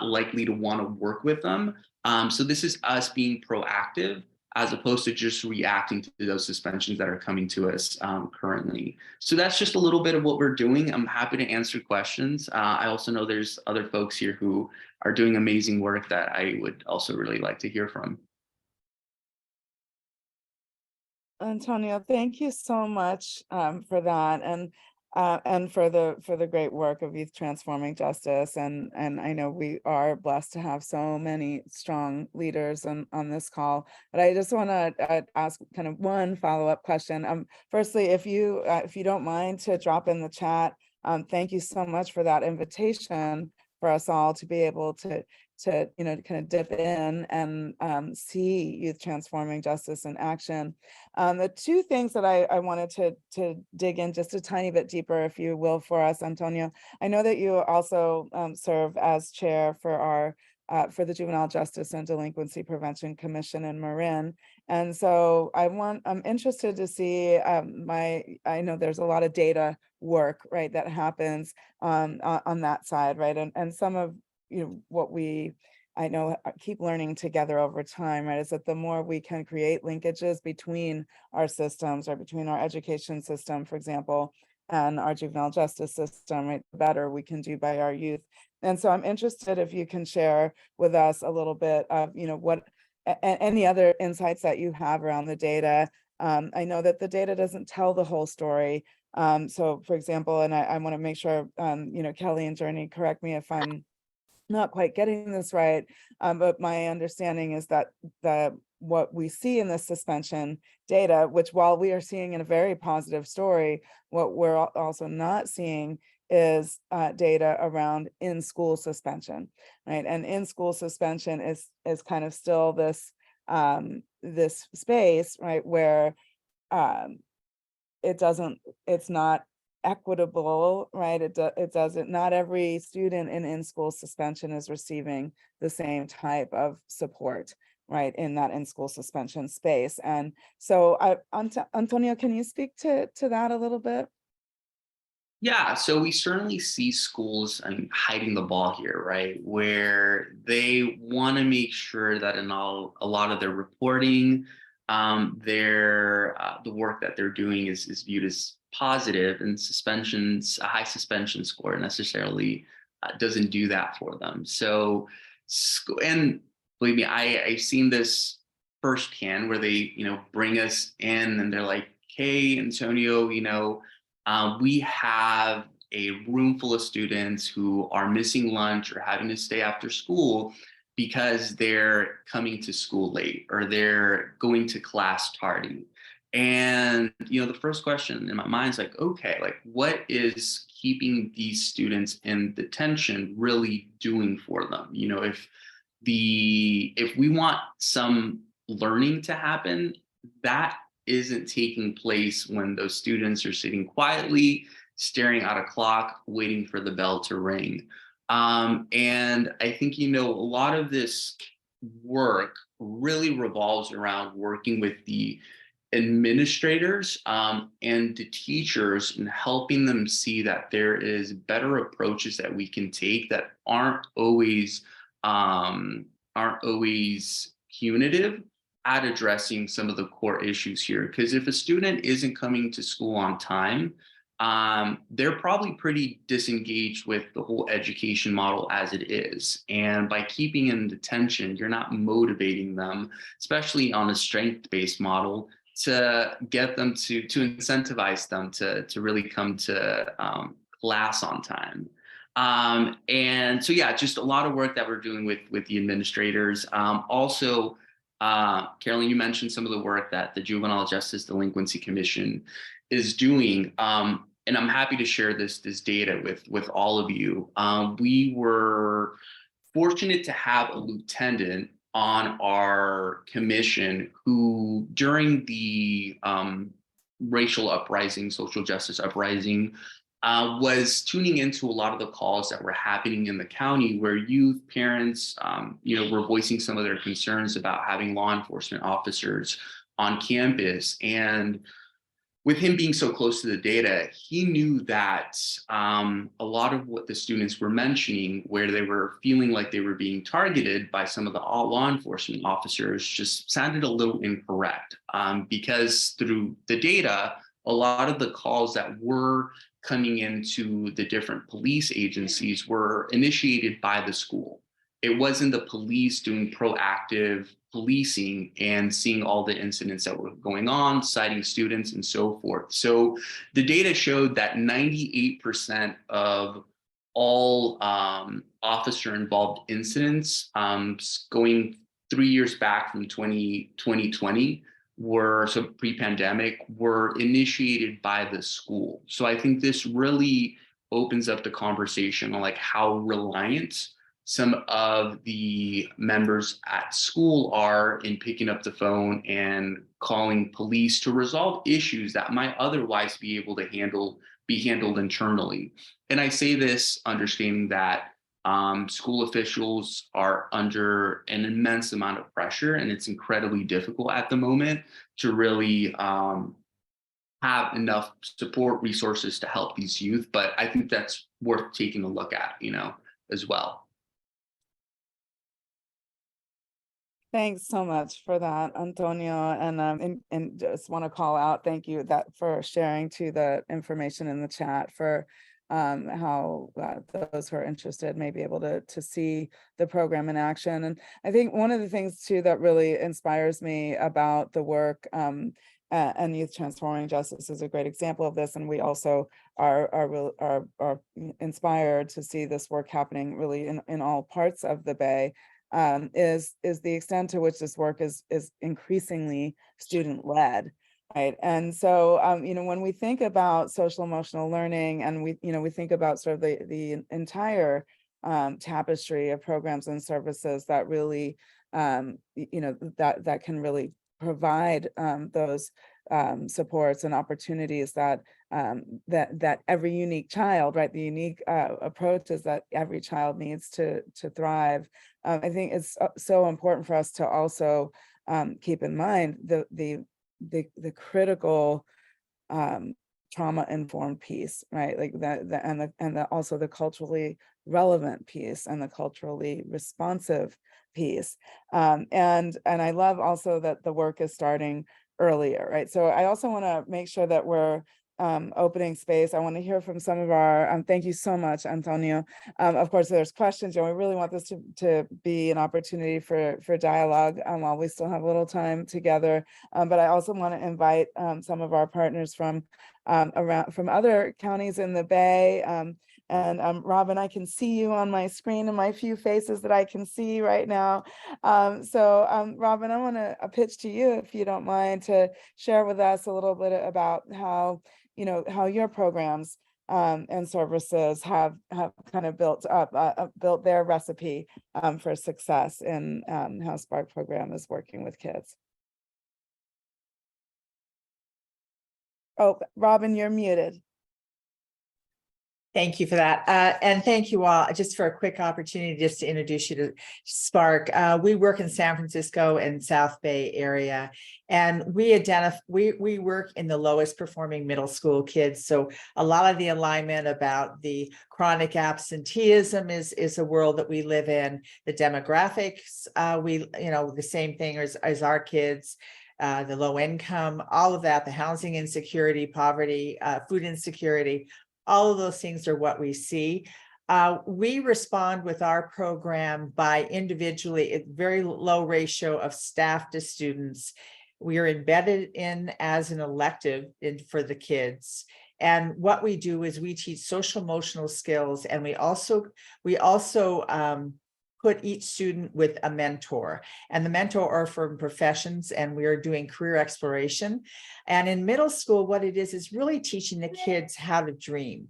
likely to want to work with them. So this is us being proactive, as opposed to just reacting to those suspensions that are coming to us currently. So that's just a little bit of what we're doing. I'm happy to answer questions. I also know there's other folks here who are doing amazing work that I would also really like to hear from. Antonio, thank you so much for that, and for the great work of Youth Transforming Justice. And I know we are blessed to have so many strong leaders on this call. But I just want to ask kind of one follow-up question. Firstly, if you don't mind to drop in the chat, thank you so much for that invitation for us all to be able to kind of dip in and see Youth Transforming Justice in action. The two things that I wanted to dig in just a tiny bit deeper, if you will, for us, Antonio. I know that you also serve as chair for for the Juvenile Justice and Delinquency Prevention Commission in Marin. And so I'm interested to see, I know there's a lot of data work, right, that happens on that side, right? And some of what I know keep learning together over time, right, is that the more we can create linkages between our systems, or between our education system, for example, and our juvenile justice system, right, the better we can do by our youth. And so I'm interested if you can share with us a little bit of, what any other insights that you have around the data. I know that the data doesn't tell the whole story. So for example, and I want to make sure, Kelly and Journey, correct me if I'm not quite getting this right, but my understanding is that what we see in the suspension data, which while we are seeing in a very positive story, what we're also not seeing is data around in-school suspension, right? And in-school suspension is kind of still this this space, right, where it's not equitable, right? It doesn't, not every student in-school suspension is receiving the same type of support, right, in that in-school suspension space. And so Antonio, can you speak to that a little bit? Yeah, so we certainly see schools hiding the ball here, right? Where they want to make sure that in a lot of their reporting, the work that they're doing is viewed as positive, and a high suspension score necessarily doesn't do that for them. So, and believe me, I've seen this firsthand, where they bring us in and they're like, "Hey, Antonio, we have a room full of students who are missing lunch or having to stay after school, because they're coming to school late or they're going to class tardy. And, the first question in my mind is like, okay, like what is keeping these students in detention really doing for them? If we want some learning to happen, that isn't taking place when those students are sitting quietly, staring at a clock, waiting for the bell to ring. And I think, a lot of this work really revolves around working with the administrators and the teachers and helping them see that there is better approaches that we can take that aren't always punitive at addressing some of the core issues here. Because if a student isn't coming to school on time, they're probably pretty disengaged with the whole education model as it is. And by keeping in detention, you're not motivating them, especially on a strength-based model, to get them to incentivize them to really come to class on time. And so, yeah, just a lot of work that we're doing with the administrators. Also, Carolyn, you mentioned some of the work that the Juvenile Justice Delinquency Commission is doing. And I'm happy to share this data with all of you. We were fortunate to have a lieutenant on our commission who, during the racial uprising, social justice uprising, was tuning into a lot of the calls that were happening in the county where youth, parents, were voicing some of their concerns about having law enforcement officers on campus. And with him being so close to the data, he knew that a lot of what the students were mentioning, where they were feeling like they were being targeted by some of the law enforcement officers, just sounded a little incorrect, because through the data, a lot of the calls that were coming into the different police agencies were initiated by the school. It wasn't the police doing proactive policing and seeing all the incidents that were going on, citing students and so forth. So the data showed that 98% of all officer involved incidents going 3 years back from 2020 so pre-pandemic, were initiated by the school. So I think this really opens up the conversation on like how reliant some of the members at school are in picking up the phone and calling police to resolve issues that might otherwise be able to be handled internally. And I say this understanding that school officials are under an immense amount of pressure, and it's incredibly difficult at the moment to really have enough support resources to help these youth. But I think that's worth taking a look at, as well. Thanks so much for that, Antonio, and just want to call out, thank you for sharing to the information in the chat for how those who are interested may be able to see the program in action. And I think one of the things too that really inspires me about the work and Youth Transforming Justice is a great example of this. And we also are inspired to see this work happening really in all parts of the Bay. Is the extent to which this work is increasingly student-led, right? And so, when we think about social emotional learning, and we think about sort of the entire tapestry of programs and services that really, that can really provide those supports and opportunities that every unique child, right? The unique approach is that every child needs to thrive. I think it's so important for us to also keep in mind the critical trauma-informed piece, right? Like and also the culturally relevant piece and the culturally responsive piece. And I love also that the work is starting earlier, right? So I also want to make sure that we're opening space. I want to hear from some of our, thank you so much, Antonio. Of course, there's questions, and we really want this to be an opportunity for dialogue while we still have a little time together. But I also want to invite some of our partners from other counties in the Bay. And Robin, I can see you on my screen and my few faces that I can see right now. Robin, I want to pitch to you, if you don't mind, to share with us a little bit about how, how your programs and services have kind of built their recipe for success in how Spark program is working with kids. Oh, Robin, you're muted. Thank you for that. And thank you all just for a quick opportunity just to introduce you to Spark. We work in San Francisco and South Bay area, and we work in the lowest performing middle school kids. So a lot of the alignment about the chronic absenteeism is a world that we live in. The demographics, the same thing as our kids. The low income, all of that, the housing insecurity, poverty, food insecurity, all of those things are what we see. We respond with our program by individually, a very low ratio of staff to students. We are embedded in as an elective for the kids. And what we do is we teach social emotional skills, and we also put each student with a mentor, and the mentor are from professions, and we are doing career exploration. And in middle school, what it is really teaching the kids how to dream.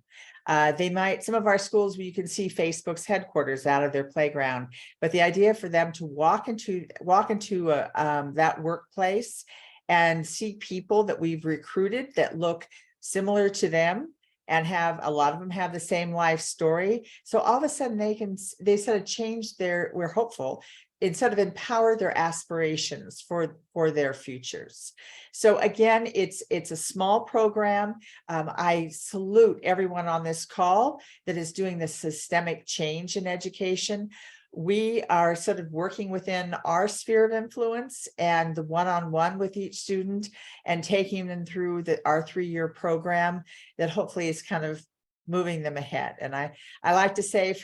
Some of our schools, you can see Facebook's headquarters out of their playground, but the idea for them to walk into that workplace and see people that we've recruited that look similar to them, and a lot of them have the same life story. So all of a sudden they sort of change we're hopeful, instead of empower their aspirations for their futures. So again, it's a small program. I salute everyone on this call that is doing this systemic change in education. We are sort of working within our sphere of influence and the one-on-one with each student, and taking them through our 3-year program that hopefully is kind of moving them ahead. And I like to say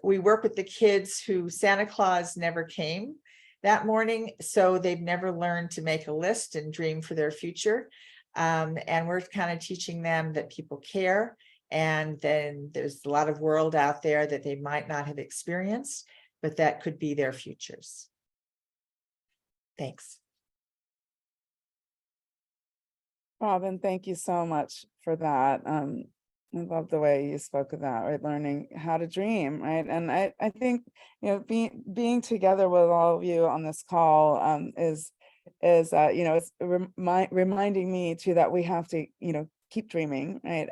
we work with the kids who Santa Claus never came that morning, so they've never learned to make a list and dream for their future. And we're kind of teaching them that people care. And then there's a lot of world out there that they might not have experienced, but that could be their futures. Thanks. Robin, thank you so much for that. I love the way you spoke of that, right? Learning how to dream, right? And I think, being together with all of you on this call is it's reminding me too that we have to, keep dreaming, right?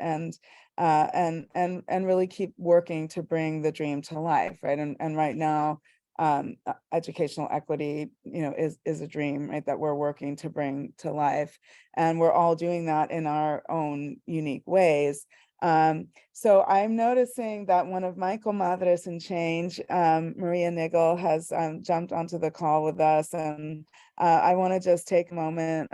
And really keep working to bring the dream to life, right? And right now, educational equity, is a dream, right, that we're working to bring to life, and we're all doing that in our own unique ways. So I'm noticing that one of my comadres in change, Maria Nigel, has jumped onto the call with us, and I want to just take a moment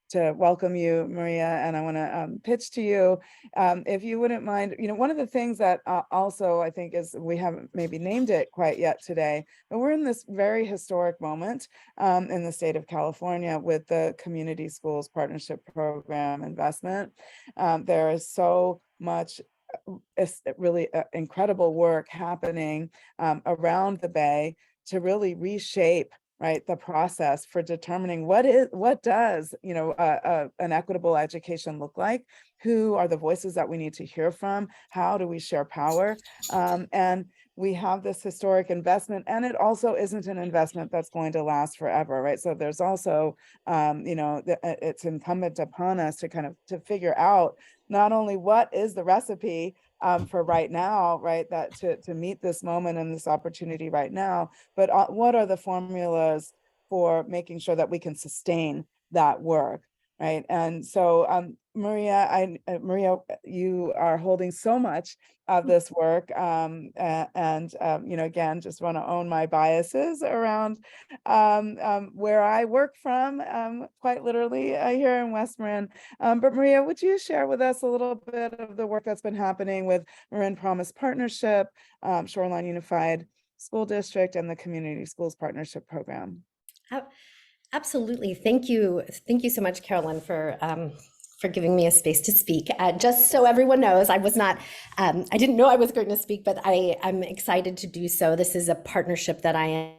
to welcome you, Maria, and I want to pitch to you, if you wouldn't mind. One of the things that also I think is, we haven't maybe named it quite yet today, but we're in this very historic moment in the state of California with the Community Schools Partnership Program investment. There is so much really incredible work happening around the Bay to really reshape, right, the process for determining what does an equitable education look like, who are the voices that we need to hear from, how do we share power, and we have this historic investment, and it also isn't an investment that's going to last forever, right? So there's also it's incumbent upon us to kind of to figure out not only what is the recipe for right now, right, that to meet this moment and this opportunity right now, but what are the formulas for making sure that we can sustain that work, right? And so Maria, you are holding so much of this work, and again, just want to own my biases around where I work from, quite literally here in West Marin. But Maria, would you share with us a little bit of the work that's been happening with Marin Promise Partnership, Shoreline Unified School District, and the Community Schools Partnership Program? Absolutely. Thank you so much, Carolyn, for for giving me a space to speak. Just so everyone knows, I was not, I didn't know I was going to speak, but I'm excited to do so. This is a partnership that I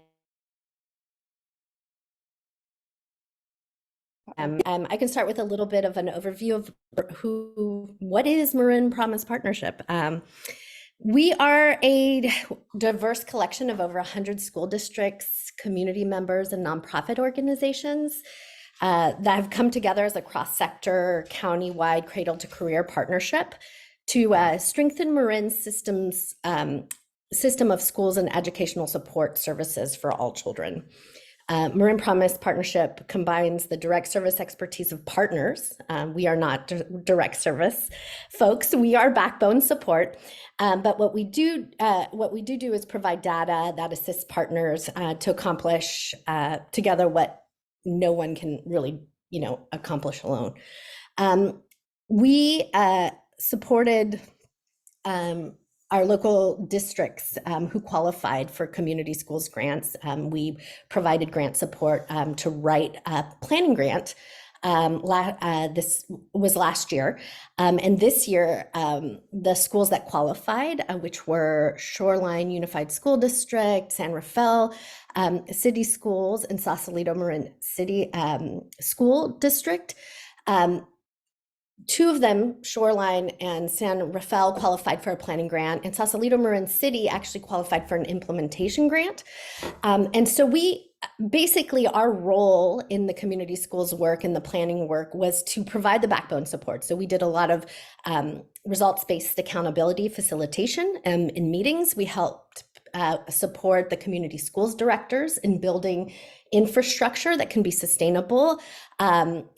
am. I can start with a little bit of an overview of what is Marin Promise Partnership. We are a diverse collection of over 100 school districts, community members, and nonprofit organizations that have come together as a cross-sector, county-wide cradle-to-career partnership to strengthen Marin's system of schools and educational support services for all children. Marin Promise Partnership combines the direct service expertise of partners. We are not direct service folks. We are backbone support. But what we do is provide data that assists partners to accomplish together what no one can really, accomplish alone. We supported our local districts who qualified for community schools grants. We provided grant support to write a planning grant. This was last year. And this year, the schools that qualified, which were Shoreline Unified School District, San Rafael City Schools, and Sausalito Marin City School District. Two of them, Shoreline and San Rafael, qualified for a planning grant, and Sausalito Marin City actually qualified for an implementation grant. And so basically our role in the community schools work and the planning work was to provide the backbone support. So we did a lot of results-based accountability facilitation in meetings. We helped support the community schools directors in building infrastructure that can be sustainable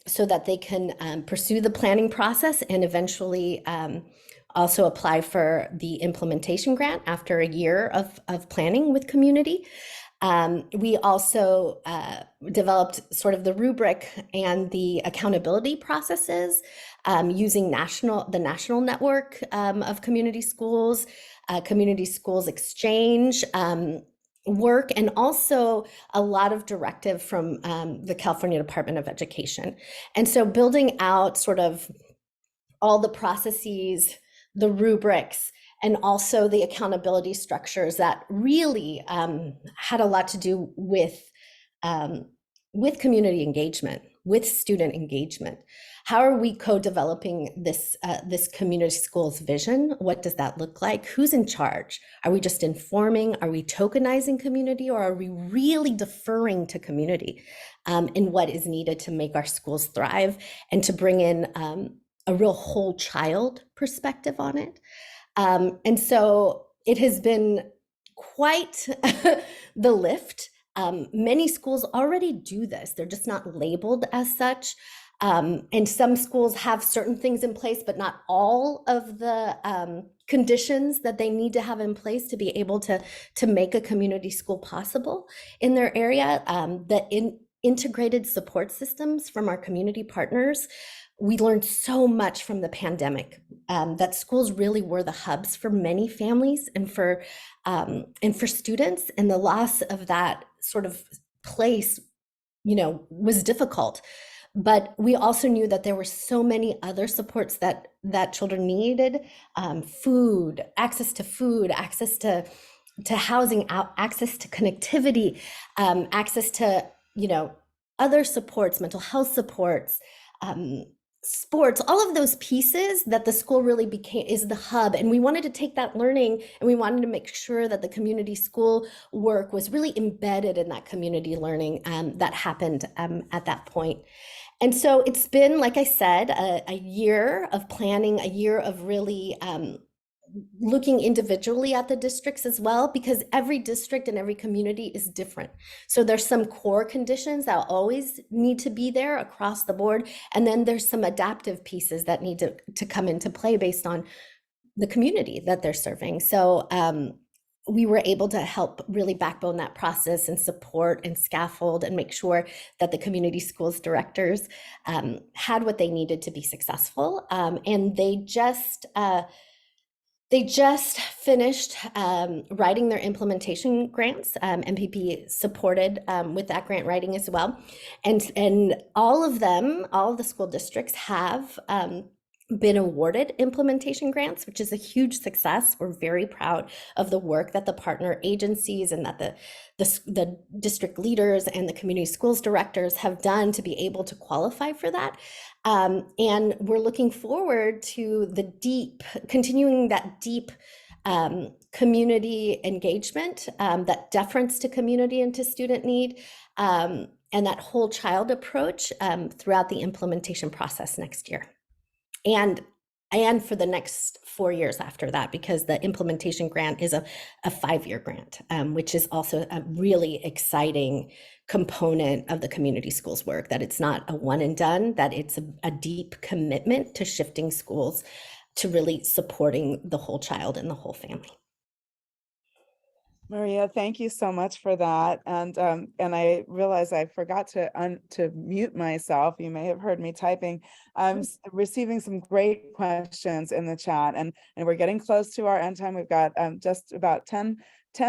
so that they can pursue the planning process and eventually also apply for the implementation grant after a year of planning with community. We also developed sort of the rubric and the accountability processes using the national network of community schools exchange work, and also a lot of directive from the California Department of Education. And so building out sort of all the processes, the rubrics, and also the accountability structures that really had a lot to do with community engagement, with student engagement. How are we co-developing this community schools vision? What does that look like? Who's in charge? Are we just informing? Are we tokenizing community, or are we really deferring to community in what is needed to make our schools thrive and to bring in a real whole child perspective on it? And so it has been quite the lift. Many schools already do this. They're just not labeled as such. And some schools have certain things in place, but not all of the conditions that they need to have in place to be able to make a community school possible in their area. Integrated support systems from our community partners. We learned so much from the pandemic, that schools really were the hubs for many families and for students, and the loss of that sort of place, was difficult. But we also knew that there were so many other supports that children needed: food, access to housing, access to connectivity, access to other supports, mental health supports, sports, all of those pieces that the school really is the hub. And we wanted to take that learning and we wanted to make sure that the community school work was really embedded in that community learning that happened at that point. And so it's been, like I said, a year of planning, a year of really looking individually at the districts as well, because every district and every community is different. So there's some core conditions that always need to be there across the board. And then there's some adaptive pieces that need to come into play based on the community that they're serving. So we were able to help really backbone that process and support and scaffold and make sure that the community schools directors had what they needed to be successful. And they just They just finished writing their implementation grants. MPP supported with that grant writing as well. And all of them, all of the school districts have been awarded implementation grants, which is a huge success. We're very proud of the work that the partner agencies and that the district leaders and the community schools directors have done to be able to qualify for that. And we're looking forward to continuing that deep community engagement, that deference to community and to student need, and that whole child approach throughout the implementation process next year. And for the next 4 years after that, because the implementation grant is a 5-year grant, which is also a really exciting component of the community schools work, that it's not a one and done, that it's a deep commitment to shifting schools to really supporting the whole child and the whole family. Maria, thank you so much for that. And I realized I forgot to mute myself. You may have heard me typing. I'm receiving some great questions in the chat, and we're getting close to our end time. We've got just about 10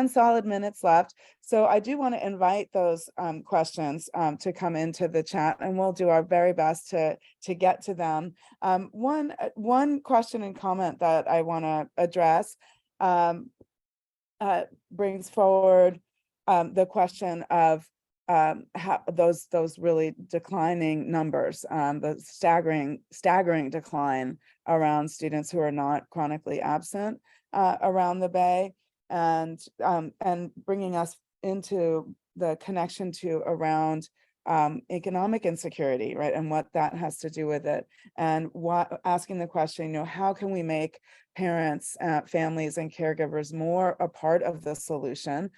solid minutes left. So I do want to invite those questions to come into the chat, and we'll do our very best to get to them. One question and comment that I want to address brings forward the question of how those really declining numbers, the staggering decline around students who are not chronically absent around the Bay, and bringing us into the connection to around economic insecurity, right, and what that has to do with it, and asking the question, how can we make parents, families, and caregivers more a part of the solution?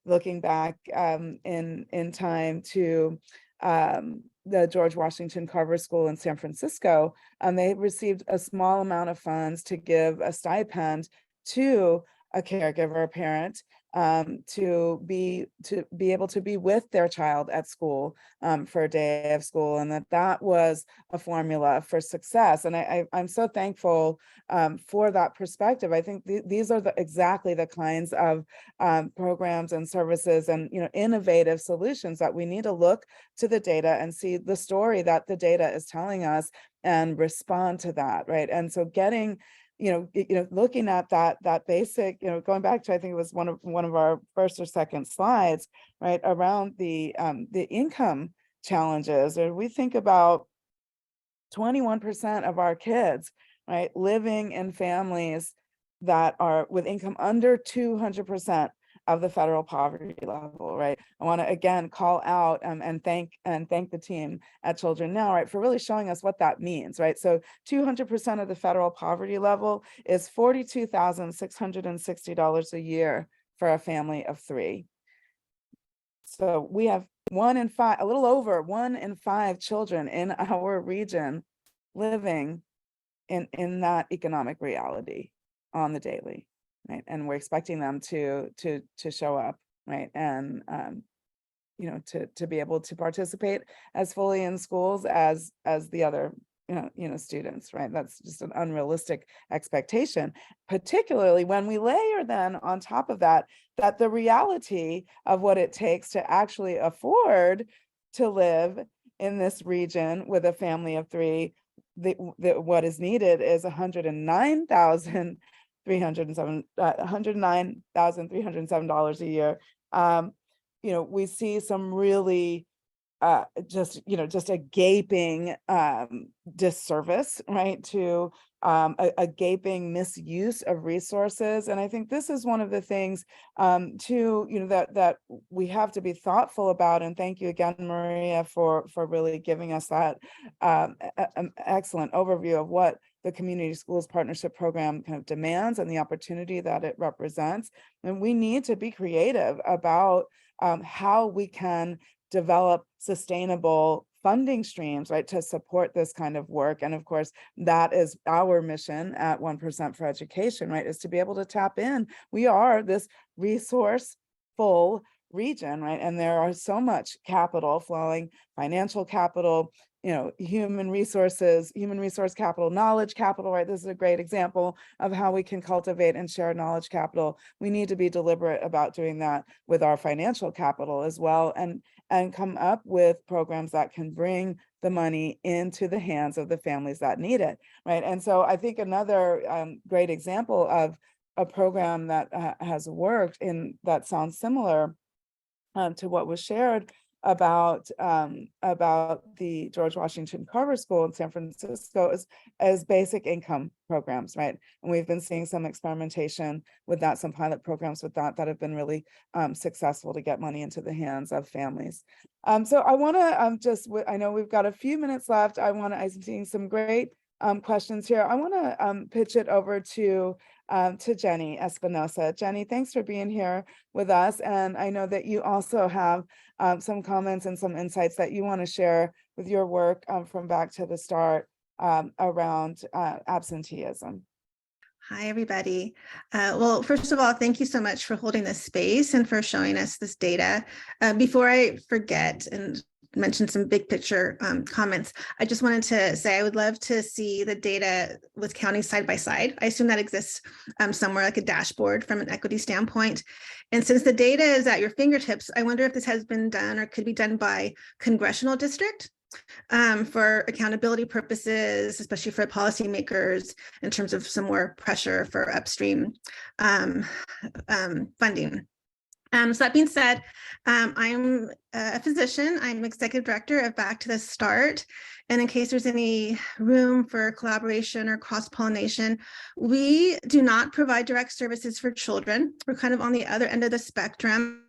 Looking back in time to the George Washington Carver School in San Francisco, they received a small amount of funds to give a stipend to a caregiver, a parent, to be able to be with their child at school for a day of school, and that was a formula for success. And I'm so thankful for that perspective. I think these are exactly the kinds of programs and services and innovative solutions that we need to look to the data and see the story that the data is telling us and respond to that, right? And so getting looking at that basic, going back to, I think it was one of our first or second slides, right, around the income challenges. Or we think about 21% of our kids, right, living in families that are with income under 200% of the federal poverty level, right? I want to again call out and thank the team at Children Now, right, for really showing us what that means, right? So 200% of the federal poverty level is $42,660 a year for a family of 3. So we have 1 in 5, a little over 1 in 5 children in our region living in that economic reality on the daily. Right, and we're expecting them to show up, right, and to be able to participate as fully in schools as the other students, right? That's just an unrealistic expectation, particularly when we layer then on top of that the reality of what it takes to actually afford to live in this region with a family of 3. What is needed is $109,307 a year. We see some really just a gaping disservice, right, to a gaping misuse of resources. And I think this is one of the things too, that we have to be thoughtful about. And thank you again, Maria, for really giving us that excellent overview of what the Community Schools Partnership Program kind of demands and the opportunity that it represents. And we need to be creative about how we can develop sustainable funding streams, right, to support this kind of work. And of course, that is our mission at 1% for Education, right, is to be able to tap in. We are this resourceful region, right? And there are so much capital flowing, financial capital, human resource capital, knowledge capital, right? This is a great example of how we can cultivate and share knowledge capital. We need to be deliberate about doing that with our financial capital as well, and come up with programs that can bring the money into the hands of the families that need it, right? And so I think another great example of a program that has worked that sounds similar to what was shared about the George Washington Carver School in San Francisco as basic income programs, right? And we've been seeing some experimentation with that, some pilot programs with that have been really successful to get money into the hands of families. So I want to I know we've got a few minutes left. I'm seeing some great questions here. I want to pitch it over to Jenny Espinosa. Jenny, thanks for being here with us. And I know that you also have some comments and some insights that you want to share with your work from Back to the Start around absenteeism. Hi, everybody. Well, first of all, thank you so much for holding this space and for showing us this data. Before I forget and mention some big picture comments, I just wanted to say I would love to see the data with counties side by side. I assume that exists somewhere, like a dashboard from an equity standpoint. And since the data is at your fingertips, I wonder if this has been done or could be done by congressional district for accountability purposes, especially for policymakers in terms of some more pressure for upstream funding. So that being said, I'm a physician. I'm executive director of Back to the Start. And in case there's any room for collaboration or cross-pollination, we do not provide direct services for children. We're kind of on the other end of the spectrum.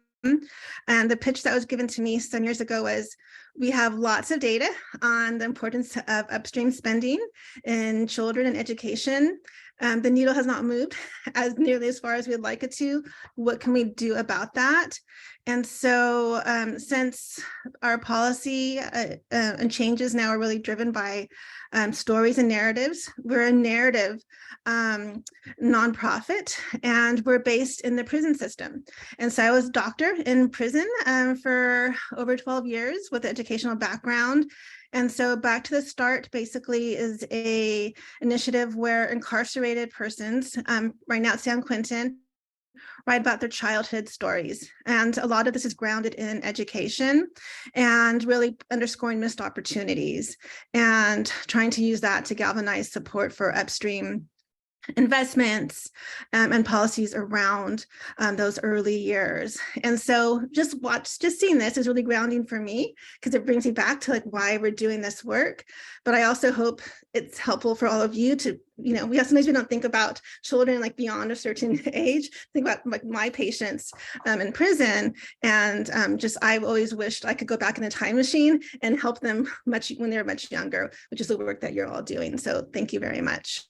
And the pitch that was given to me some years ago was, we have lots of data on the importance of upstream spending in children and education. The needle has not moved as nearly as far as we'd like it to. What can we do about that? And so since our policy and changes now are really driven by stories and narratives, we're a narrative nonprofit, and we're based in the prison system. And so I was a doctor in prison for over 12 years with an educational background. And so Back to the Start basically is a initiative where incarcerated persons, right now at San Quentin, write about their childhood stories. And a lot of this is grounded in education and really underscoring missed opportunities and trying to use that to galvanize support for upstream investments and policies around those early years. And so just seeing this is really grounding for me, because it brings me back to like why we're doing this work. But I also hope it's helpful for all of you to, sometimes we don't think about children like beyond a certain age, think about like my patients in prison. And I've always wished I could go back in a time machine and help them when they're much younger, which is the work that you're all doing. So thank you very much.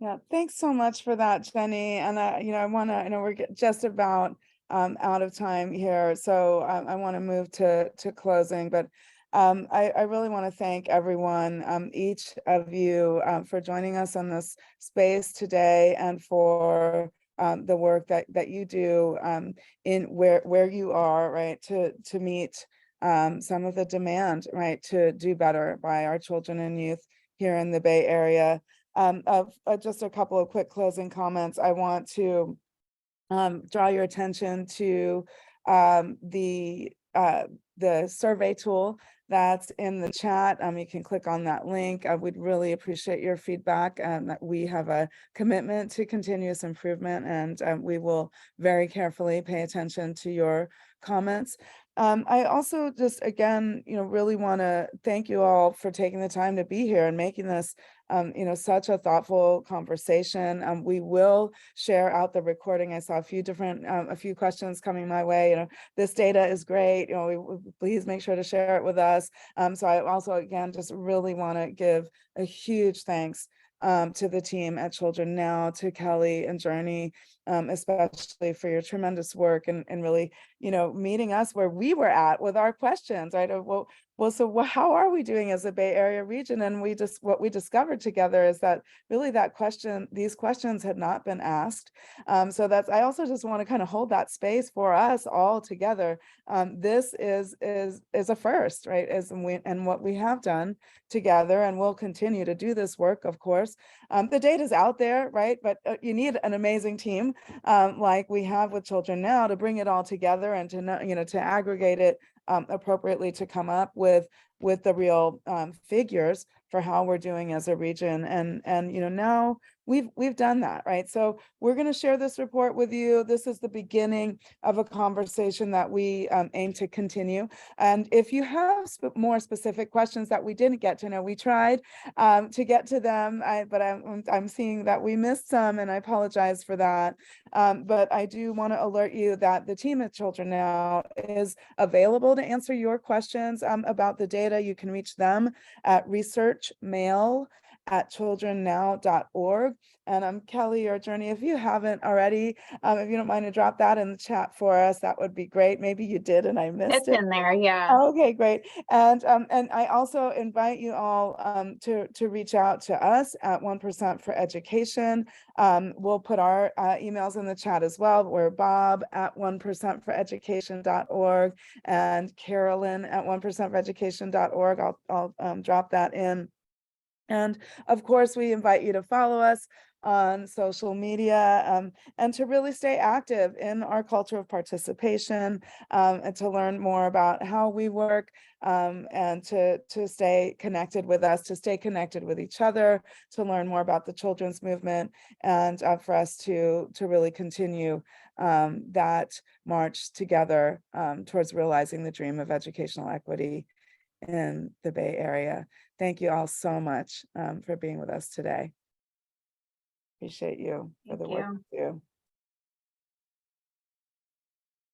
Yeah, thanks so much for that, Jenny. And I know we're just about out of time here, so I want to move to closing. But I really want to thank everyone, each of you, for joining us on this space today, and for the work that you do in where you are, right, to meet some of the demand, right, to do better by our children and youth here in the Bay Area. Just a couple of quick closing comments. I want to draw your attention to the survey tool that's in the chat. You can click on that link. I would really appreciate your feedback, and that we have a commitment to continuous improvement, and we will very carefully pay attention to your comments. I also just, again, really want to thank you all for taking the time to be here and making this, such a thoughtful conversation. We will share out the recording. I saw a few questions coming my way. This data is great. Please make sure to share it with us. So I also, again, just really want to give a huge thanks to the team at Children Now, to Kelly and Journey, especially for your tremendous work and really, meeting us where we were at with our questions, right? So how are we doing as a Bay Area region? And what we discovered together is that really these questions had not been asked. So I also just want to kind of hold that space for us all together. This is a first, right? And what we have done together, and we'll continue to do this work, of course. The data is out there, right? But you need an amazing team like we have with Children Now to bring it all together and to know, to aggregate it appropriately to come up with the real figures for how we're doing as a region. And now we've done that, right? So we're going to share this report with you. This is the beginning of a conversation that we aim to continue. And if you have more specific questions that we didn't get to know, we tried to get to them, but I'm seeing that we missed some, and I apologize for that. But I do want to alert you that the team at Children Now is available to answer your questions about the data. You can reach them at researchmail@childrennow.org. And Kelly or Journey, if you haven't already, if you don't mind to drop that in the chat for us, that would be great. Maybe you did and I missed it. It's in there, yeah. Okay, great. And I also invite you all to reach out to us at 1% for Education. We'll put our emails in the chat as well. We're bob@1%foreducation.org and Carolyn@1%foreducation.org. I'll drop that in. And of course, we invite you to follow us on social media and to really stay active in our culture of participation and to learn more about how we work and to stay connected with us, to stay connected with each other, to learn more about the children's movement, and for us to really continue that march together towards realizing the dream of educational equity in the Bay Area. Thank you all so much for being with us today. Appreciate you for the work.